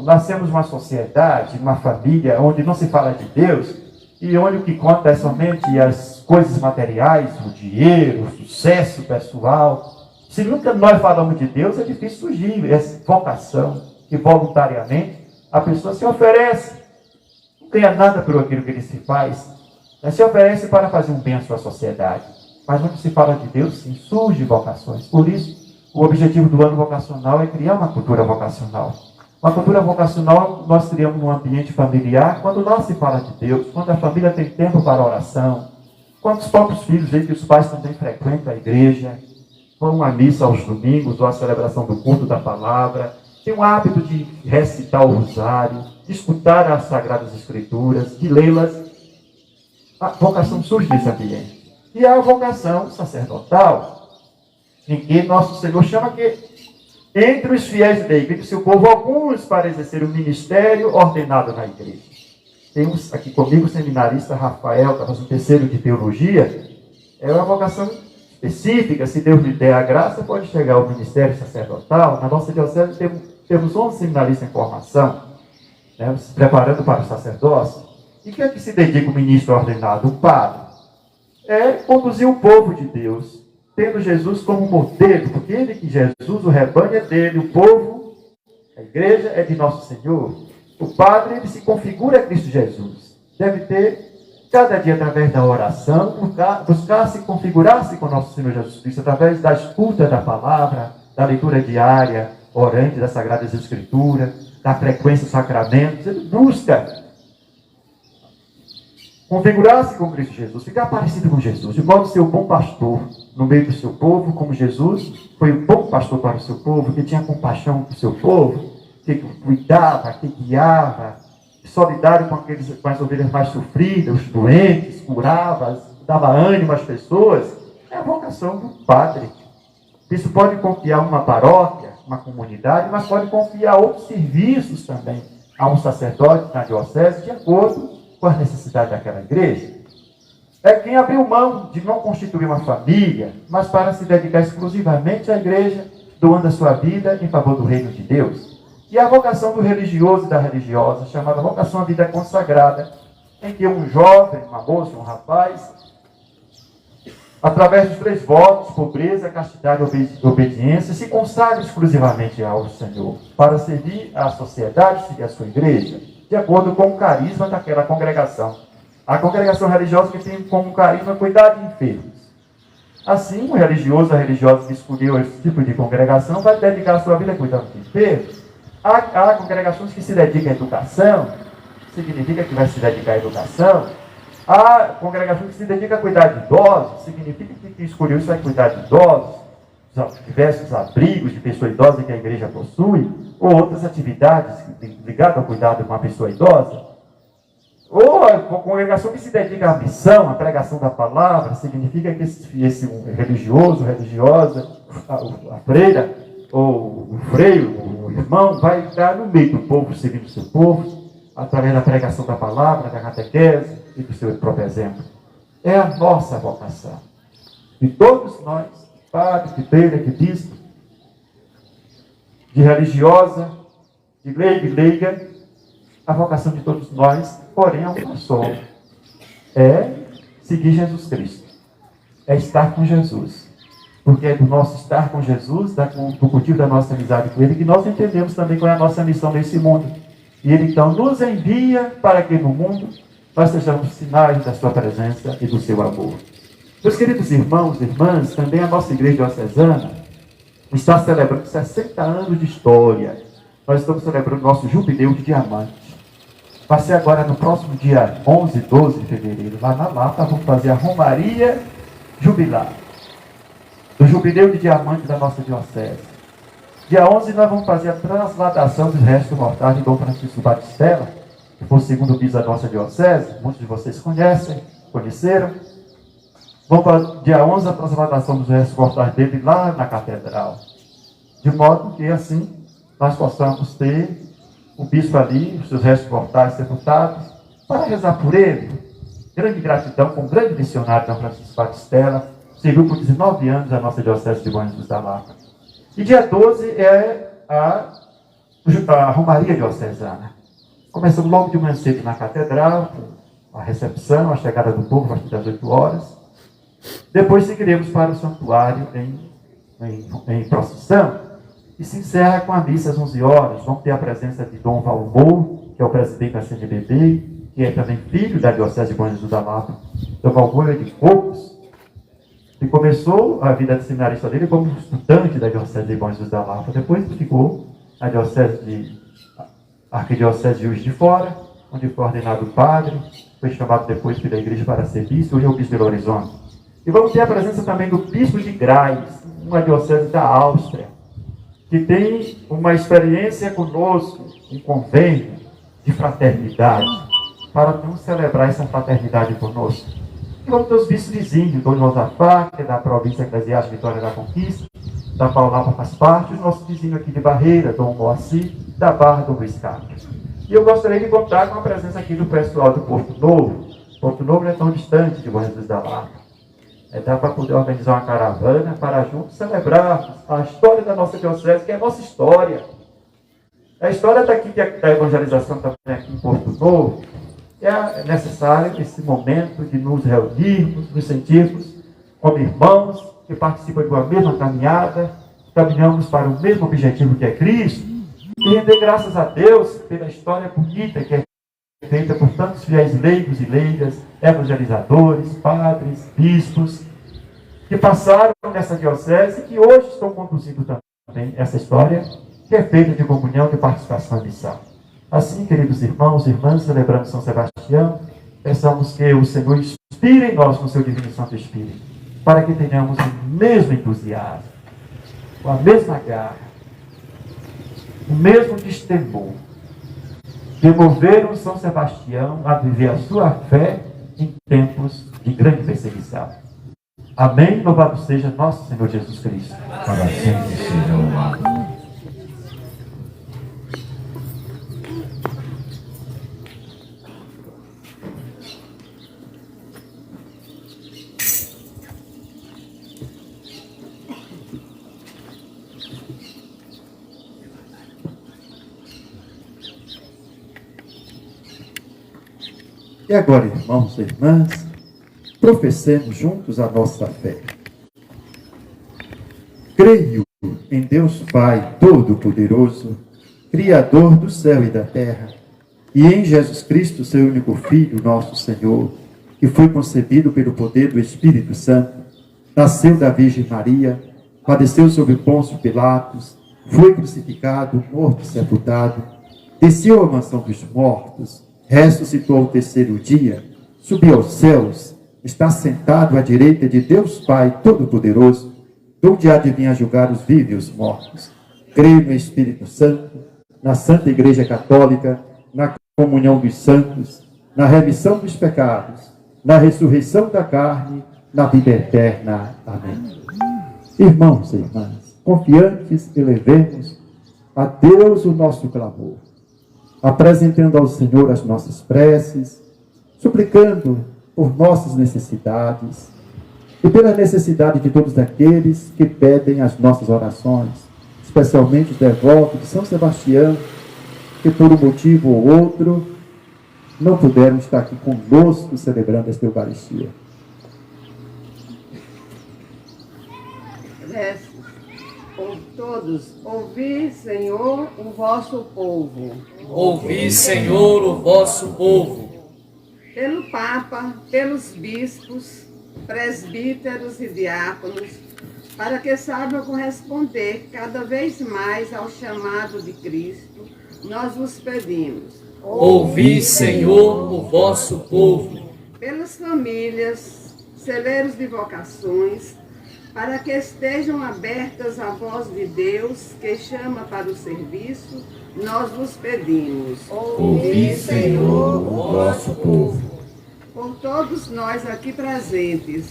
nascemos numa sociedade, numa família, onde não se fala de Deus, e onde o que conta é somente as coisas materiais, o dinheiro, o sucesso pessoal, se nunca nós falamos de Deus, é difícil surgir essa vocação, que voluntariamente a pessoa se oferece, não ganha nada por aquilo que ele se faz, mas se oferece para fazer um bem à sua sociedade. Mas quando se fala de Deus, sim, surgem vocações. Por isso, o objetivo do ano vocacional é criar uma cultura vocacional. Uma cultura vocacional nós criamos num ambiente familiar, quando não se fala de Deus, quando a família tem tempo para oração, quando os próprios filhos veem que os pais também frequentam a igreja, vão à missa aos domingos, ou à celebração do culto da palavra, tem o hábito de recitar o rosário, de escutar as Sagradas Escrituras, de lê-las. A vocação surge nesse ambiente. E a vocação sacerdotal, em que nosso Senhor chama que entre os fiéis da igreja, seu povo, alguns para exercer o ministério ordenado na igreja. Temos aqui comigo o seminarista Rafael, que está fazendo terceiro de teologia. É uma vocação específica, se Deus lhe der a graça, pode chegar ao ministério sacerdotal. Na nossa diocese temos 11 seminaristas em formação, né, se preparando para o sacerdócio. E o que é que se dedica o ministro ordenado? O padre. É conduzir o povo de Deus, tendo Jesus como modelo, porque ele que Jesus, o rebanho é dele, o povo, a igreja é de nosso Senhor. O padre, ele se configura a Cristo Jesus. Deve ter, cada dia, através da oração, buscar se configurar-se com nosso Senhor Jesus Cristo, através da escuta da palavra, da leitura diária, orante das Sagradas Escrituras, da frequência dos sacramentos. Ele busca configurar-se com Cristo Jesus, ficar parecido com Jesus, de modo ser o bom pastor no meio do seu povo, como Jesus foi o bom pastor para o seu povo, que tinha compaixão com o seu povo, que cuidava, que guiava, solidário com as ovelhas mais sofridas, os doentes, curava, dava ânimo às pessoas. É a vocação do padre. Isso pode confiar uma paróquia, uma comunidade, mas pode confiar outros serviços também a um sacerdote na diocese, de acordo com as necessidades daquela igreja. É quem abriu mão de não constituir uma família, mas para se dedicar exclusivamente à igreja, doando a sua vida em favor do reino de Deus. E a vocação do religioso e da religiosa, chamada vocação à vida consagrada, em que um jovem, uma moça, um rapaz, através dos 3 votos, pobreza, castidade e obediência, se consagra exclusivamente ao Senhor, para servir à sociedade, seguir a sua igreja, de acordo com o carisma daquela congregação. A congregação religiosa que tem como carisma cuidar de enfermos. Assim, o religioso, a religiosa que escolheu esse tipo de congregação, vai dedicar a sua vida cuidando de enfermos. Há congregações que se dedicam à educação, significa que vai se dedicar à educação. Há congregações que se dedicam a cuidar de idosos, significa que quem escolheu isso vai cuidar de idosos, diversos abrigos de pessoa idosa que a igreja possui, ou outras atividades ligadas ao cuidado de uma pessoa idosa. Ou a congregação que se dedica à missão, à pregação da palavra, significa que esse religioso, religiosa, a freira, ou o freio, o irmão, vai estar no meio do povo, servindo o seu povo, através da pregação da palavra, da catequese e do seu próprio exemplo. É a nossa vocação. E todos nós, padre, de freira, de bispo, de religiosa, de leigo e leiga, a vocação de todos nós, porém, é uma só. É seguir Jesus Cristo. É estar com Jesus. Porque é do nosso estar com Jesus, do cultivo da nossa amizade com Ele, que nós entendemos também qual é a nossa missão nesse mundo. E Ele, então, nos envia para que no mundo nós sejamos sinais da sua presença e do seu amor. Meus queridos irmãos e irmãs, também a nossa igreja diocesana está celebrando 60 anos de história. Nós estamos celebrando nosso jubileu de diamante. Vai ser agora no próximo dia 11 e 12 de fevereiro, lá na Lapa, vamos fazer a Romaria Jubilar, do jubileu de diamante da nossa diocese. Dia 11 nós vamos fazer a transladação dos restos mortais de Dom Francisco Batistella, que foi o segundo bispo da nossa diocese, muitos de vocês conheceram. Vamos para dia 11 a transladação dos restos mortais dele lá na catedral, de modo que assim nós possamos ter o bispo ali, os seus restos mortais sepultados, para rezar por ele. Grande gratidão com o grande missionário Dom Francisco Batistella, serviu por 19 anos a nossa diocese de Bom Jesus da Lapa. E dia 12 é a Romaria Diocesana. Começamos logo de manhã cedo na catedral, a recepção, a chegada do povo a partir das 8 horas. Depois seguiremos para o santuário em procissão. E se encerra com a missa às 11 horas. Vamos ter a presença de Dom Valmor, que é o presidente da CNBB, que é também filho da Diocese de Bom Jesus da Lapa. Dom Valmor é de Cocos, e começou a vida de seminarista dele como estudante da Diocese de Bom Jesus da Lapa. Depois ficou na Arquidiocese de Juiz de Fora, onde foi ordenado padre, foi chamado depois pela igreja para ser bispo, hoje é o bispo de Belo Horizonte. E vamos ter a presença também do bispo de Graz, uma diocese da Áustria, que tem uma experiência conosco, um convênio de fraternidade, para nos celebrar essa fraternidade conosco. E vamos ter os bispos vizinhos, Dom Josafá, que é da província eclesiástica Vitória da Conquista, da qual Lapa faz parte, o nosso vizinho aqui de Barreira, Dom Moacir, da Barra, Dom Luiz Carlos. E eu gostaria de contar com a presença aqui do pessoal do Porto Novo. Porto Novo não é tão distante de Bom Jesus da Lapa. Dá para poder organizar uma caravana para juntos celebrarmos a história da nossa diocese, que é a nossa história. A história daqui da evangelização também aqui em Porto Novo. É necessário esse momento de nos reunirmos, nos sentirmos como irmãos que participam de uma mesma caminhada, caminhamos para o mesmo objetivo que é Cristo, e render graças a Deus pela história bonita que é feita por tantos fiéis leigos e leigas, evangelizadores, padres, bispos, que passaram nessa diocese e que hoje estão conduzindo também essa história que é feita de comunhão, de participação e missão. Assim, queridos irmãos e irmãs, celebrando São Sebastião, peçamos que o Senhor inspire em nós com seu Divino Santo Espírito, para que tenhamos o mesmo entusiasmo, a mesma garra, o mesmo destemor, de mover o São Sebastião a viver a sua fé em tempos de grande perseguição. Amém? Louvado seja nosso Senhor Jesus Cristo. Para sempre seja louvado. E agora, irmãos e irmãs, professemos juntos a nossa fé. Creio em Deus Pai Todo-Poderoso, Criador do céu e da terra, e em Jesus Cristo, seu único Filho, nosso Senhor, que foi concebido pelo poder do Espírito Santo, nasceu da Virgem Maria, padeceu sob Pôncio Pilatos, foi crucificado, morto e sepultado, desceu à mansão dos mortos, ressuscitou ao terceiro dia, subiu aos céus, está sentado à direita de Deus Pai Todo-Poderoso, donde há de vir a julgar os vivos e os mortos. Creio no Espírito Santo, na Santa Igreja Católica, na comunhão dos santos, na remissão dos pecados, na ressurreição da carne, na vida eterna. Amém. Irmãos e irmãs, confiantes, elevemos a Deus o nosso clamor, apresentando ao Senhor as nossas preces, suplicando por nossas necessidades e pela necessidade de todos aqueles que pedem as nossas orações, especialmente os devotos de São Sebastião, que por um motivo ou outro não puderam estar aqui conosco celebrando esta Eucaristia. Versos. Todos, ouvi, Senhor, o vosso povo. Ouvi, Senhor, o vosso povo. Pelo Papa, pelos bispos, presbíteros e diáconos, para que saibam corresponder cada vez mais ao chamado de Cristo, nós vos pedimos. Ouvi, Senhor, o vosso povo. Pelas famílias, celeiros de vocações, para que estejam abertas à voz de Deus, que chama para o serviço, nós vos pedimos. Ouvi, Senhor, o vosso povo. Por todos nós aqui presentes,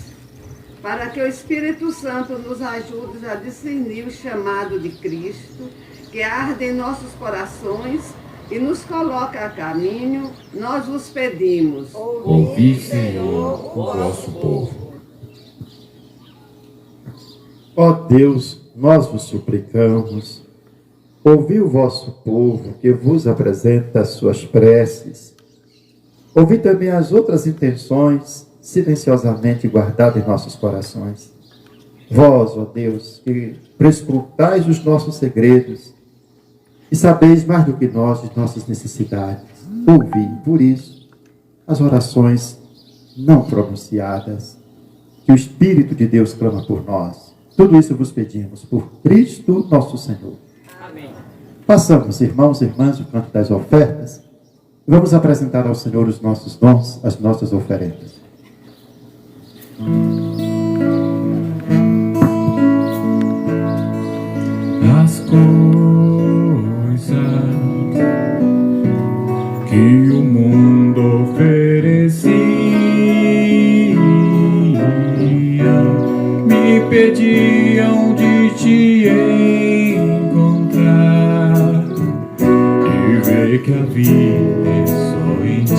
para que o Espírito Santo nos ajude a discernir o chamado de Cristo, que arde em nossos corações e nos coloca a caminho, nós vos pedimos. Ouvi, Senhor, o vosso povo. Ó Deus, nós vos suplicamos, ouvi o vosso povo que vos apresenta as suas preces. Ouvi também as outras intenções silenciosamente guardadas em nossos corações. Vós, ó Deus, que prescrutais os nossos segredos e sabeis mais do que nós de nossas necessidades. Ouvi, por isso, as orações não pronunciadas, que o Espírito de Deus clama por nós. Tudo isso vos pedimos por Cristo nosso Senhor. Amém. Passamos, irmãos e irmãs, o canto das ofertas. Vamos apresentar ao Senhor os nossos dons, as nossas oferendas. As coisas que o mundo oferecia me pediam de te encontrar e ver que a vida é só em ti.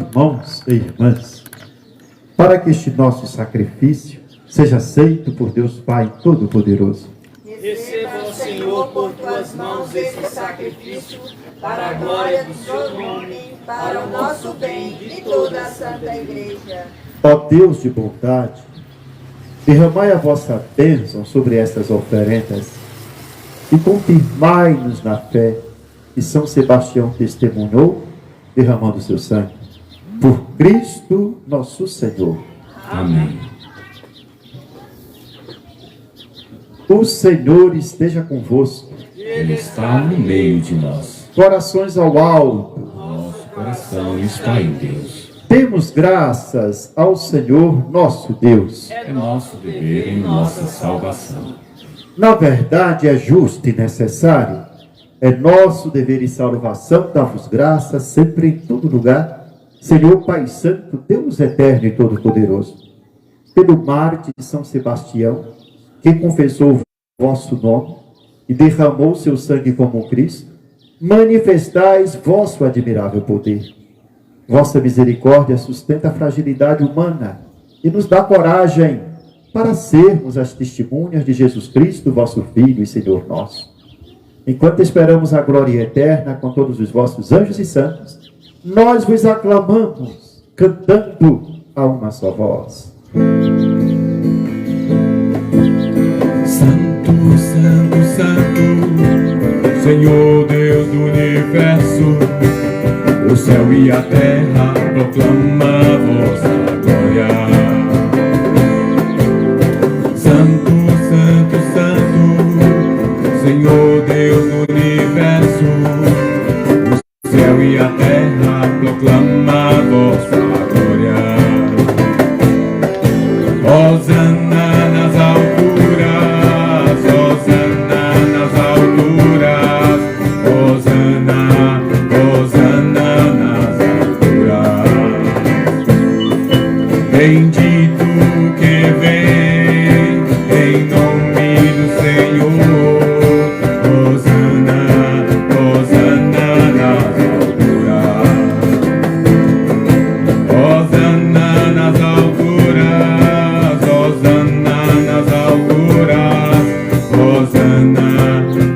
irmãos e irmãs, para que este nosso sacrifício seja aceito por Deus Pai Todo-Poderoso. Receba, Senhor, por tuas mãos esse sacrifício, para a glória do seu nome, para o nosso bem e de toda a Santa Igreja. Ó Deus de bondade, derramai a vossa bênção sobre estas oferendas e confirmai-nos na fé que São Sebastião testemunhou, derramando seu sangue. Por Cristo nosso Senhor. Amém. O Senhor esteja convosco. Ele está no meio de nós. Corações ao alto. Nosso coração está em Deus. Demos graças ao Senhor nosso Deus. É nosso dever e nossa salvação. Na verdade, é justo e necessário. É nosso dever e salvação dar-vos graças sempre em todo lugar, Senhor Pai Santo, Deus eterno e todo-poderoso. Pelo mártir de São Sebastião, que confessou o vosso nome e derramou seu sangue como Cristo, manifestais vosso admirável poder. Vossa misericórdia sustenta a fragilidade humana e nos dá coragem para sermos as testemunhas de Jesus Cristo, vosso Filho e Senhor nosso. Enquanto esperamos a glória eterna com todos os vossos anjos e santos, nós vos aclamamos, cantando a uma só voz. Santo, Santo, Santo, Senhor Deus do universo, o céu e a terra proclamam a vossa glória. Santo, Santo, Santo, Senhor Deus do universo, o céu e a terra proclamam a vossa glória. Hosana nas alturas, Hosana nas alturas, Hosana, Hosana nas alturas. Bendito que vem em nome do Senhor, Hosana, Hosana nas alturas. Hosana nas alturas, Hosana nas alturas, Hosana,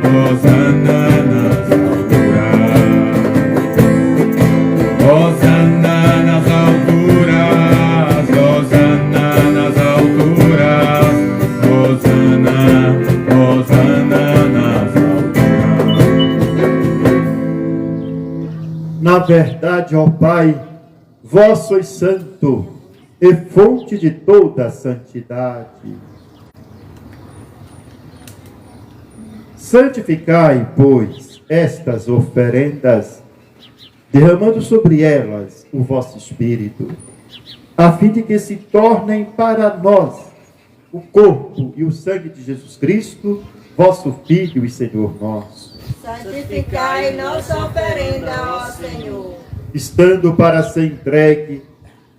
Hosana nas alturas. Hosana nas alturas, Hosana nas alturas, Hosana, Hosana nas alturas. Na verdade, ó Pai, vós sois santo e fonte de toda a santidade. Santificai, pois, estas oferendas, derramando sobre elas o vosso Espírito, a fim de que se tornem para nós o corpo e o sangue de Jesus Cristo, vosso Filho e Senhor nosso. Santificai nossa oferenda, ó Senhor. Estando para ser entregue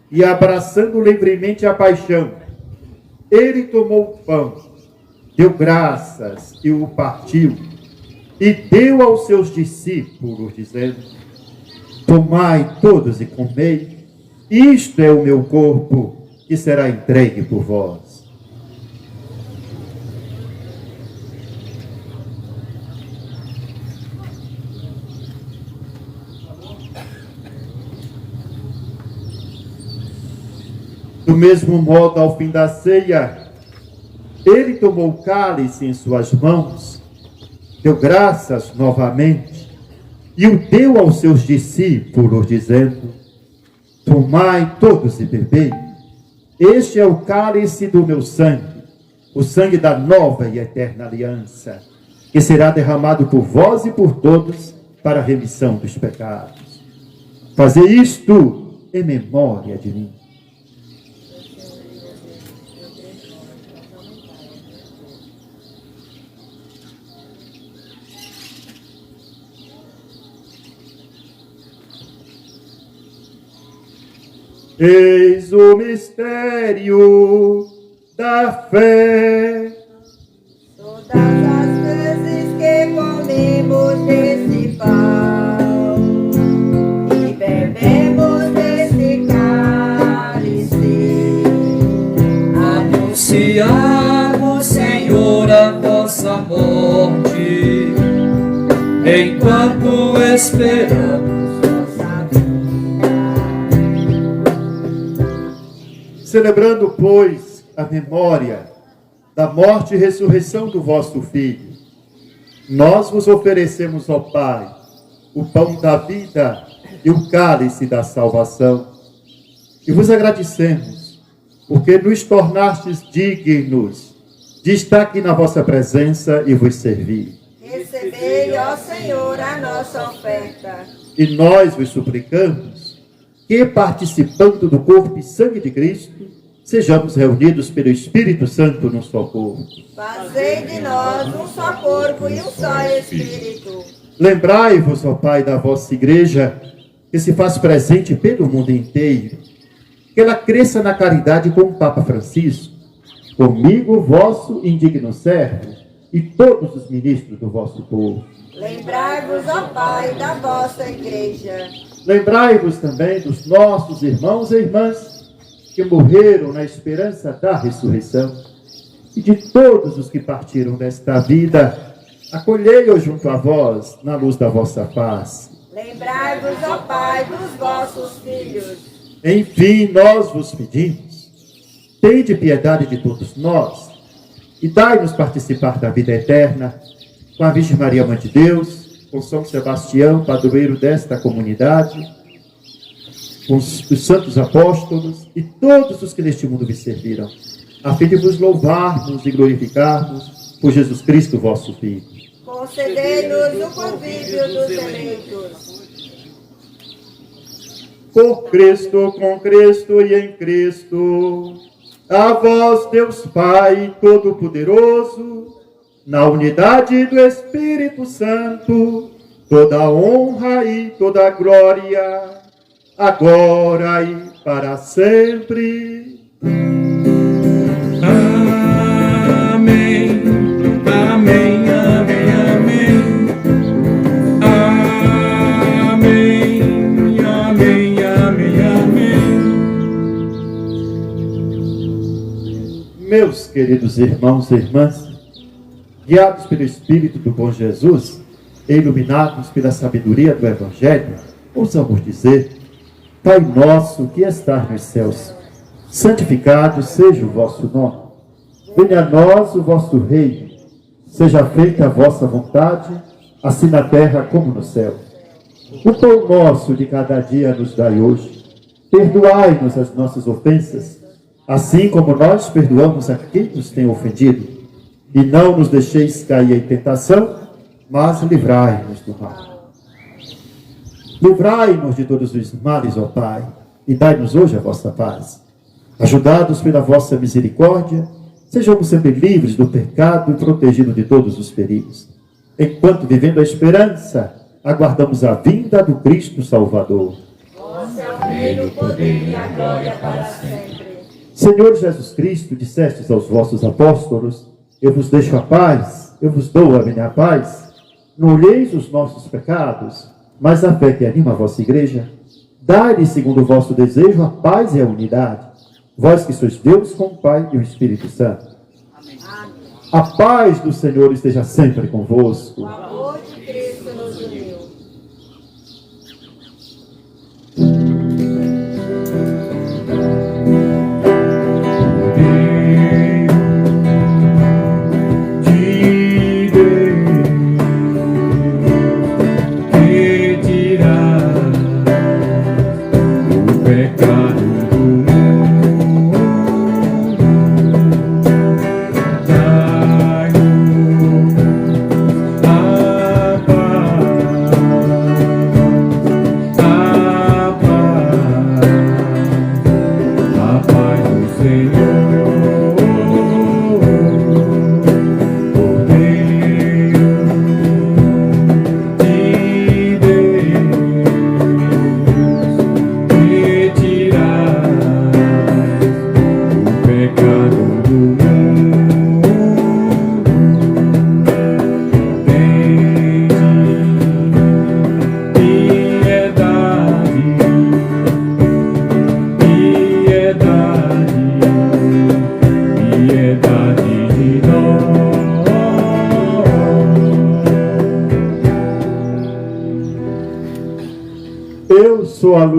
e abraçando livremente a paixão, ele tomou o pão, deu graças e o partiu, e deu aos seus discípulos, dizendo: tomai todos e comei, isto é o meu corpo, que será entregue por vós. Do mesmo modo, ao fim da ceia, ele tomou o cálice em suas mãos, deu graças novamente e o deu aos seus discípulos, dizendo: tomai todos e bebei, este é o cálice do meu sangue, o sangue da nova e eterna aliança, que será derramado por vós e por todos para a remissão dos pecados. Fazei isto em memória de mim. Eis o mistério da fé. Todas as vezes que comemos desse pão e bebemos desse enquanto esperamos nossa vida. Celebrando, pois, a memória da morte e ressurreição do vosso Filho, nós vos oferecemos, ó Pai, o pão da vida e o cálice da salvação. E vos agradecemos, porque nos tornastes dignos de estar aqui na vossa presença e vos servir. Recebei, ó Senhor, a nossa oferta. E nós vos suplicamos que, participando do corpo e sangue de Cristo, sejamos reunidos pelo Espírito Santo num só corpo. Fazei de nós um só corpo e um só Espírito. Lembrai-vos, ó Pai, da vossa igreja, que se faz presente pelo mundo inteiro, que ela cresça na caridade com o Papa Francisco, comigo, vosso indigno servo, e todos os ministros do vosso povo. Lembrai-vos, ó Pai, da vossa igreja. Lembrai-vos também dos nossos irmãos e irmãs que morreram na esperança da ressurreição, e de todos os que partiram desta vida, acolhei-os junto a vós, na luz da vossa paz. Lembrai-vos, ó Pai, dos vossos filhos. Enfim, nós vos pedimos, tende piedade de todos nós, e dai-nos participar da vida eterna, com a Virgem Maria, Mãe de Deus, com São Sebastião, padroeiro desta comunidade, com os santos apóstolos e todos os que neste mundo vos serviram, a fim de vos louvarmos e glorificarmos por Jesus Cristo, vosso Filho. Concedei-nos o convívio dos eleitos. Por Cristo, com Cristo e em Cristo, a vós, Deus Pai Todo-Poderoso, na unidade do Espírito Santo, toda a honra e toda a glória, agora e para sempre. Amém, amém, amém, amém. Amém, amém, amém, amém. Meus queridos irmãos e irmãs, guiados pelo Espírito do bom Jesus e iluminados pela sabedoria do Evangelho, ousamos dizer: Pai nosso que estás nos céus, santificado seja o vosso nome. Venha a nós o vosso reino. Seja feita a vossa vontade, assim na terra como no céu. O pão nosso de cada dia nos dai hoje. Perdoai-nos as nossas ofensas, assim como nós perdoamos a quem nos tem ofendido. E não nos deixeis cair em tentação, mas livrai-nos do mal. Livrai-nos de todos os males, ó Pai, e dai-nos hoje a vossa paz. Ajudados pela vossa misericórdia, sejamos sempre livres do pecado e protegidos de todos os perigos. Enquanto, vivendo a esperança, aguardamos a vinda do Cristo Salvador. Vosso é o reino, o poder e a glória para sempre. Senhor Jesus Cristo, dissestes aos vossos apóstolos: eu vos deixo a paz, eu vos dou a minha paz. Não olheis os nossos pecados, mas a fé que anima a vossa igreja. Dai-lhe, segundo o vosso desejo, a paz e a unidade. Vós que sois Deus com o Pai e o Espírito Santo. Amém. A paz do Senhor esteja sempre convosco. O amor de Cristo nos uniu.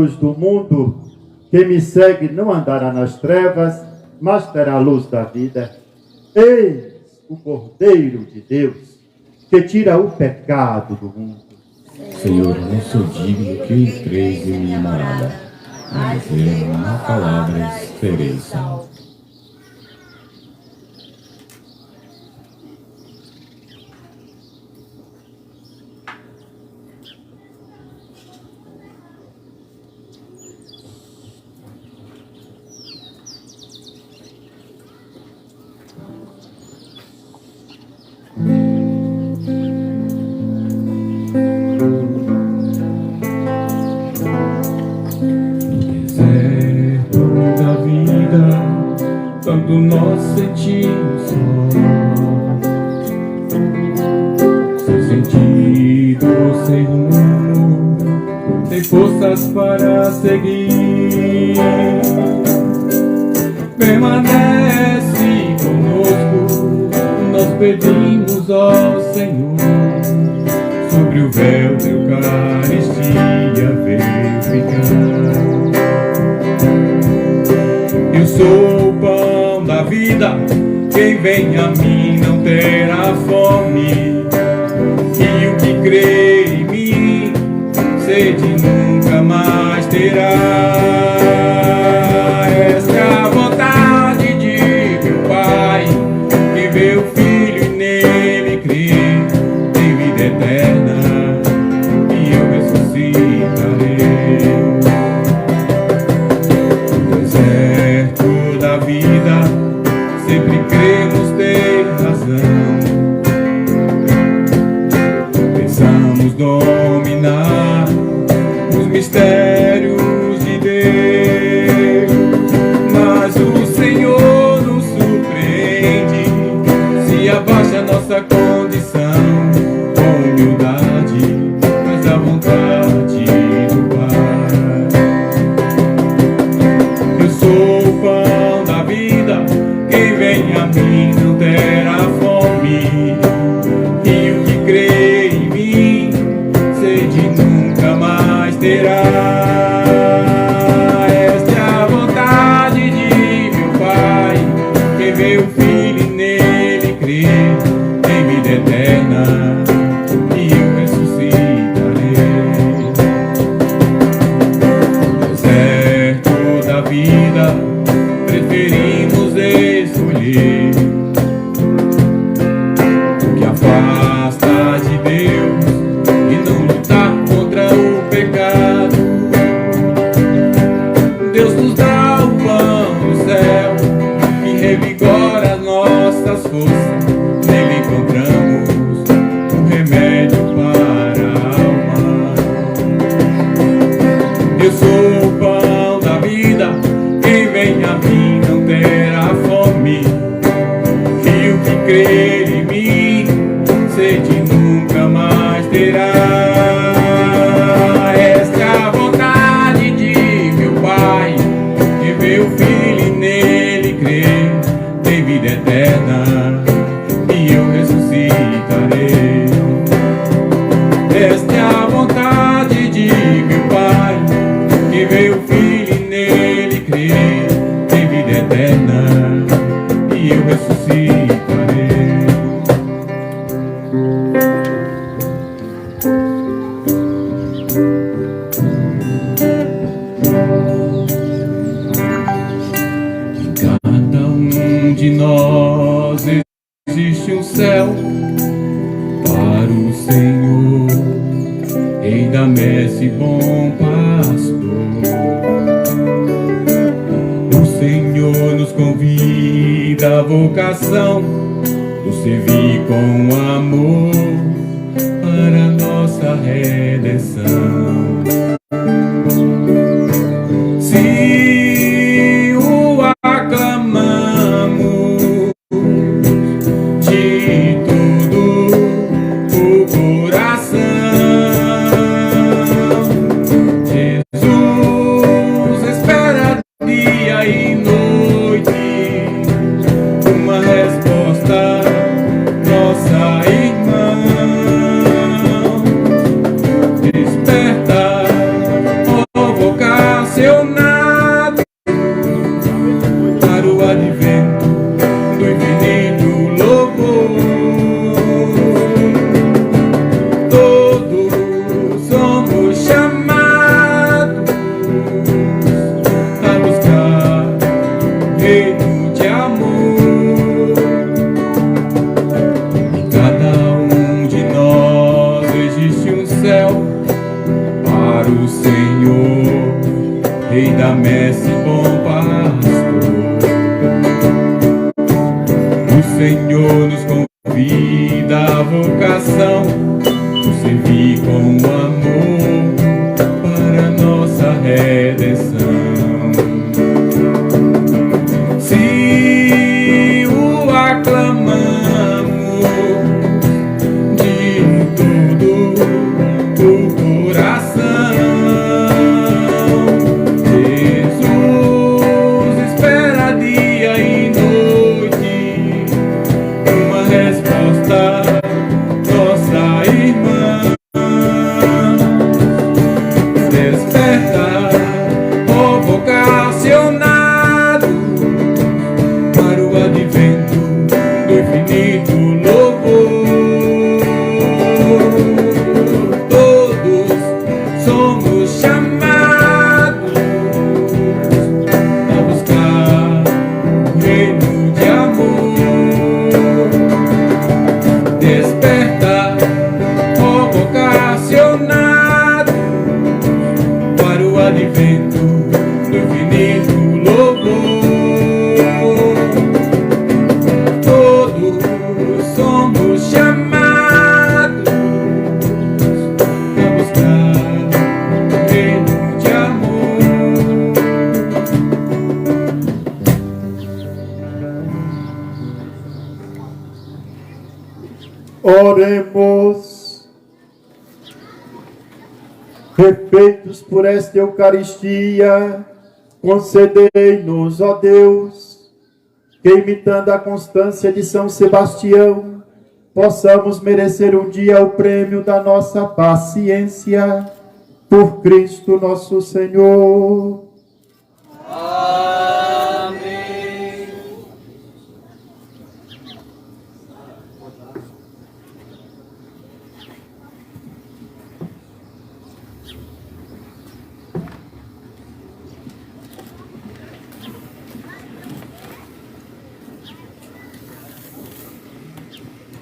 luz do mundo. Quem me segue não andará nas trevas, mas terá a luz da vida. Eis o Cordeiro de Deus, que tira o pecado do mundo. Senhor, eu não sou digno que entreis em minha morada, mas dizer uma palavra e serei salvo. Quando nós sentimos só, sem sentido, sem rumo, sem forças para seguir, permanece conosco. Nós pedimos ao Senhor, sobre o véu da Eucaristia veio ficar. Eu sou o pão da vida, quem vem a mim não terá fome. E o que crê em mim, sede nunca mais terá. Esta é a vontade de meu Pai, que vê o Filho e nele crê, tem vida eterna, e eu ressuscitarei. Da vida, sempre cremos ter razão. Pensamos dominar os mistérios de Deus, mas o Senhor nos surpreende, se abaixa a nossa condição, com humildade, mas a vontade do Pai. Eu sou o pão da vida, quem vem a mim não terá fome. E o que crê em mim, sede nunca mais terá. Esta é a vontade de meu Pai, quem vê o Filho e nele crê, tem vida eterna, e eu ressuscitarei. Deserto da vida, preferimos escolher o que afasta de Deus e não lutar contra o pecado. Deus nos dá o pão do céu, que revigora as nossas forças. Nele encontramos um remédio para a alma. Eu sou o pão da vida, quem vem a mim não terá fome. E o que crer em mim, sede nunca mais terá. Esta é a vontade de meu Pai, que vê o Filho e nele crê, tem vida eterna, e eu ressuscitarei. Esta é a vontade de meu Pai, que vê o Filho e nele crê, tem vida eterna, e eu ressuscitarei. Em cada um de nós existe um céu para o Senhor, Rei da messe, bom pastor. O Senhor nos convida à vocação do servir com amor para nossa redenção. Se o aclamamos de todo o coração, Jesus espera dia e noite uma resposta, nossa irmã. Desperta reino de amor. Em cada um de nós existe um céu para o Senhor, Rei da messe, bom pastor. O Senhor nos convida à vocação, nos servir com amor para nossa redenção. Se o aclamamos de todo o coração, Jesus espera dia e noite uma resposta, nossa irmã. Desperta, ó vocacionado, para o advento do infinito louvor. Todos somos chamados a buscar o reino de amor. Desperta, ó vocacionado, para o advento do infinito louvor. Todos somos chamados a buscar o reino de amor. Oremos. Refeitos por esta Eucaristia, concedei-nos, ó Deus, que imitando a constância de São Sebastião, possamos merecer um dia o prêmio da nossa paciência, por Cristo nosso Senhor.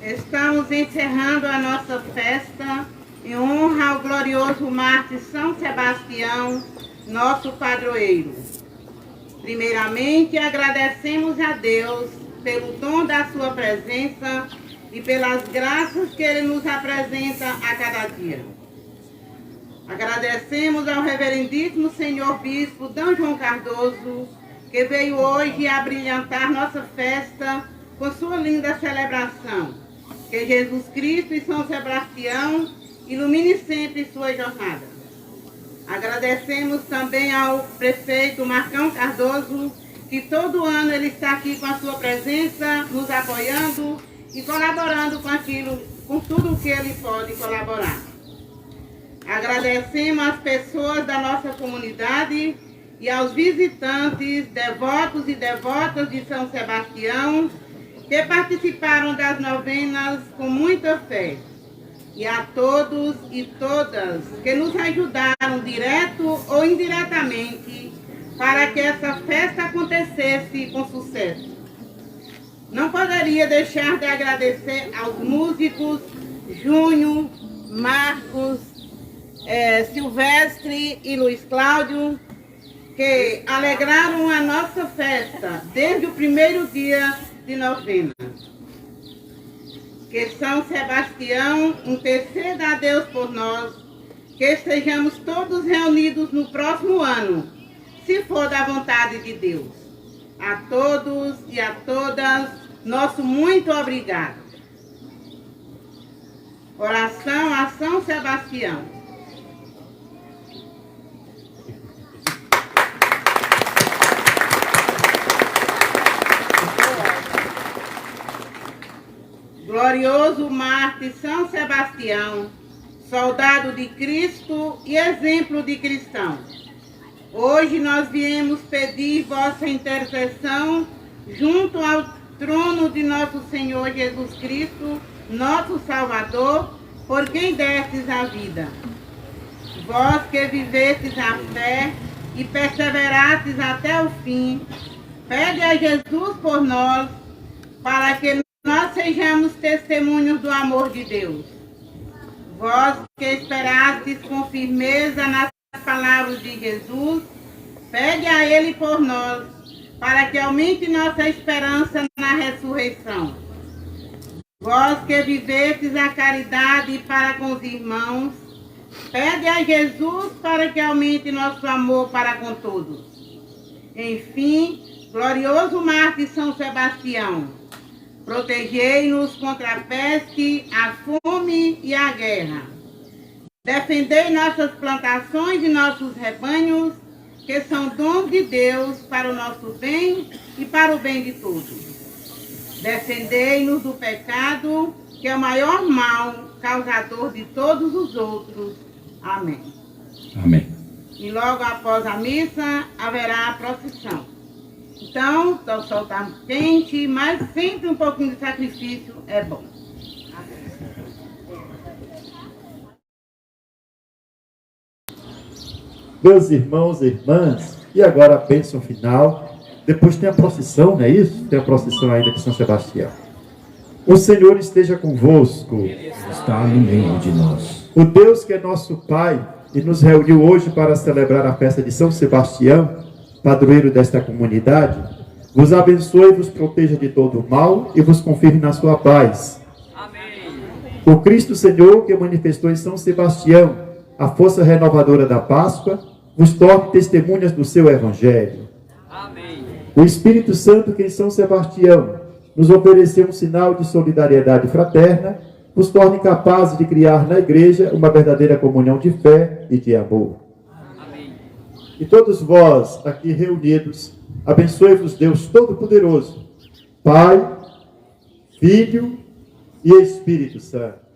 Estamos encerrando a nossa festa em honra ao glorioso mártir São Sebastião, nosso padroeiro. Primeiramente, agradecemos a Deus pelo dom da sua presença e pelas graças que Ele nos apresenta a cada dia. Agradecemos ao reverendíssimo Senhor Bispo D. João Cardoso, que veio hoje abrilhantar nossa festa com sua linda celebração. Que Jesus Cristo e São Sebastião ilumine sempre sua jornada. Agradecemos também ao prefeito Marcão Cardoso, que todo ano ele está aqui com a sua presença, nos apoiando e colaborando com tudo o que ele pode colaborar. Agradecemos às pessoas da nossa comunidade e aos visitantes, devotos e devotas de São Sebastião, que participaram das novenas com muita fé, e a todos e todas que nos ajudaram direto ou indiretamente para que essa festa acontecesse com sucesso. Não poderia deixar de agradecer aos músicos Júnior, Marcos, Silvestre e Luiz Cláudio, que alegraram a nossa festa desde o primeiro dia de novena. Que São Sebastião interceda a Deus por nós, que estejamos todos reunidos no próximo ano, se for da vontade de Deus. A todos e a todas, nosso muito obrigado. Oração a São Sebastião. Glorioso mártir São Sebastião, soldado de Cristo e exemplo de cristão. Hoje nós viemos pedir vossa intercessão junto ao trono de nosso Senhor Jesus Cristo, nosso Salvador, por quem destes a vida. Vós que vivestes a fé e perseverastes até o fim, pede a Jesus por nós, para que nós sejamos testemunhos do amor de Deus. Vós que esperastes com firmeza nas palavras de Jesus, pede a Ele por nós, para que aumente nossa esperança na ressurreição. Vós que vivestes a caridade para com os irmãos, pede a Jesus para que aumente nosso amor para com todos. Enfim, glorioso mártir São Sebastião, protegei-nos contra a peste, a fome e a guerra. Defendei nossas plantações e nossos rebanhos, que são dons de Deus para o nosso bem e para o bem de todos. Defendei-nos do pecado, que é o maior mal, causador de todos os outros. Amém. Amém. E logo após a missa, haverá a procissão. Então, o sol está quente, mas sempre um pouquinho de sacrifício é bom. Meus irmãos e irmãs, e agora a bênção final. Depois tem a procissão, não é isso? Tem a procissão ainda de São Sebastião. O Senhor esteja convosco. Está no meio de nós. O Deus que é nosso Pai e nos reuniu hoje para celebrar a festa de São Sebastião, padroeiro desta comunidade, vos abençoe e vos proteja de todo o mal e vos confirme na sua paz. Amém. O Cristo Senhor, que manifestou em São Sebastião a força renovadora da Páscoa, vos torne testemunhas do seu Evangelho. Amém. O Espírito Santo, que em São Sebastião nos ofereceu um sinal de solidariedade fraterna, vos torne capazes de criar na Igreja uma verdadeira comunhão de fé e de amor. Amém. E todos vós, aqui reunidos, abençoe-vos Deus Todo-Poderoso, Pai, Filho e Espírito Santo.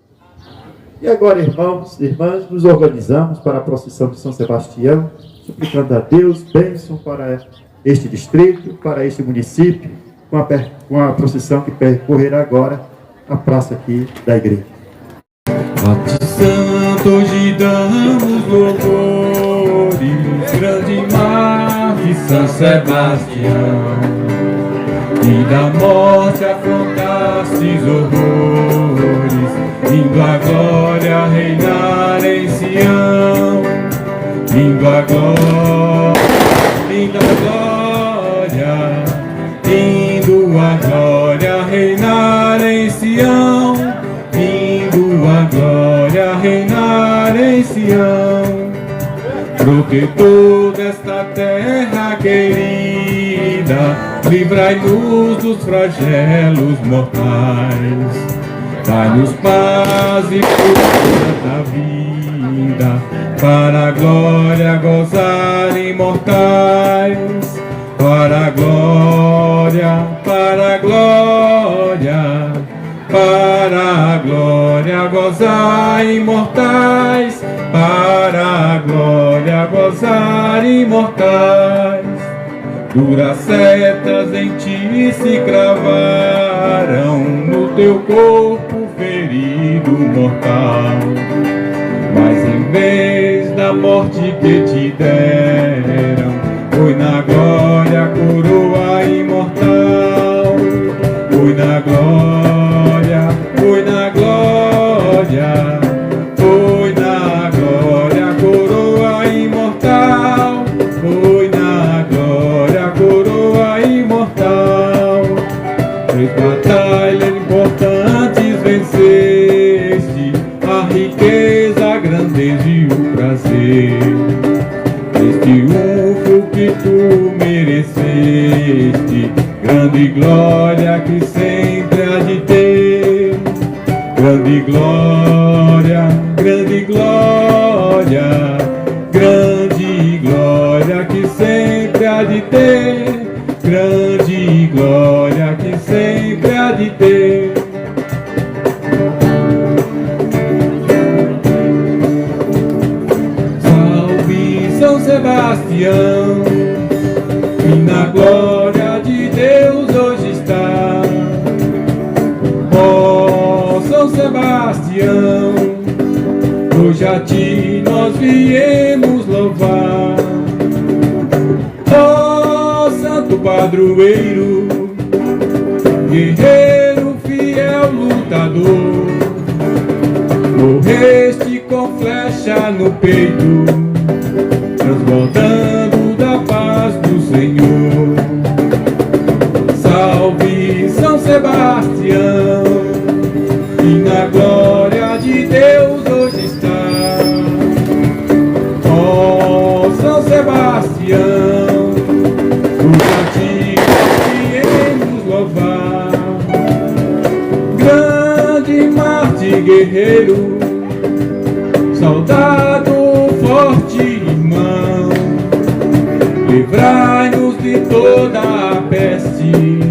E agora, irmãos e irmãs, nos organizamos para a procissão de São Sebastião, suplicando a Deus bênção para este distrito, para este município, com a procissão que percorrerá agora a praça aqui da igreja. A ti, Santo, hoje damos louvores, grande mártir São Sebastião, e da morte afrontastes horrores, indo a glória reinar em Sião, indo a glória, indo a glória, indo a glória reinar em Sião, indo a glória reinar em Sião. Protetor desta terra querida, livrai-nos dos flagelos mortais, dai-nos paz e força da vida, para a glória gozar imortais, para a glória, para a glória, para a glória gozar imortais, para a glória gozar imortais. Duras setas em ti se cravaram, no teu corpo ferido mortal, mas em vez da morte que te deram, foi na glória coroa imortal, foi na glória, foi na glória, foi na glória coroa imortal, foi na glória coroa imortal. Três batalhas importantes venceste, a riqueza, a grandeza e o prazer. Três triunfo que tu mereceste, grande glória que sempre há de ter. Grande glória, grande glória, grande glória que sempre há de ter. Grande glória que sempre há de ter. Salve São Sebastião, e na glória de Deus hoje está. Ó São Sebastião, hoje a ti nós viemos louvar. Ó Santo santo padroeiro, guerreiro, fiel, lutador, morreste com flecha no peito, transbordando da paz do Senhor. Salve São Sebastião, e na glória de Deus hoje está. Ó São Sebastião, os antigos viemos louvar. Grande mártir guerreiro, soldado forte irmão, livrai-nos de toda a peste.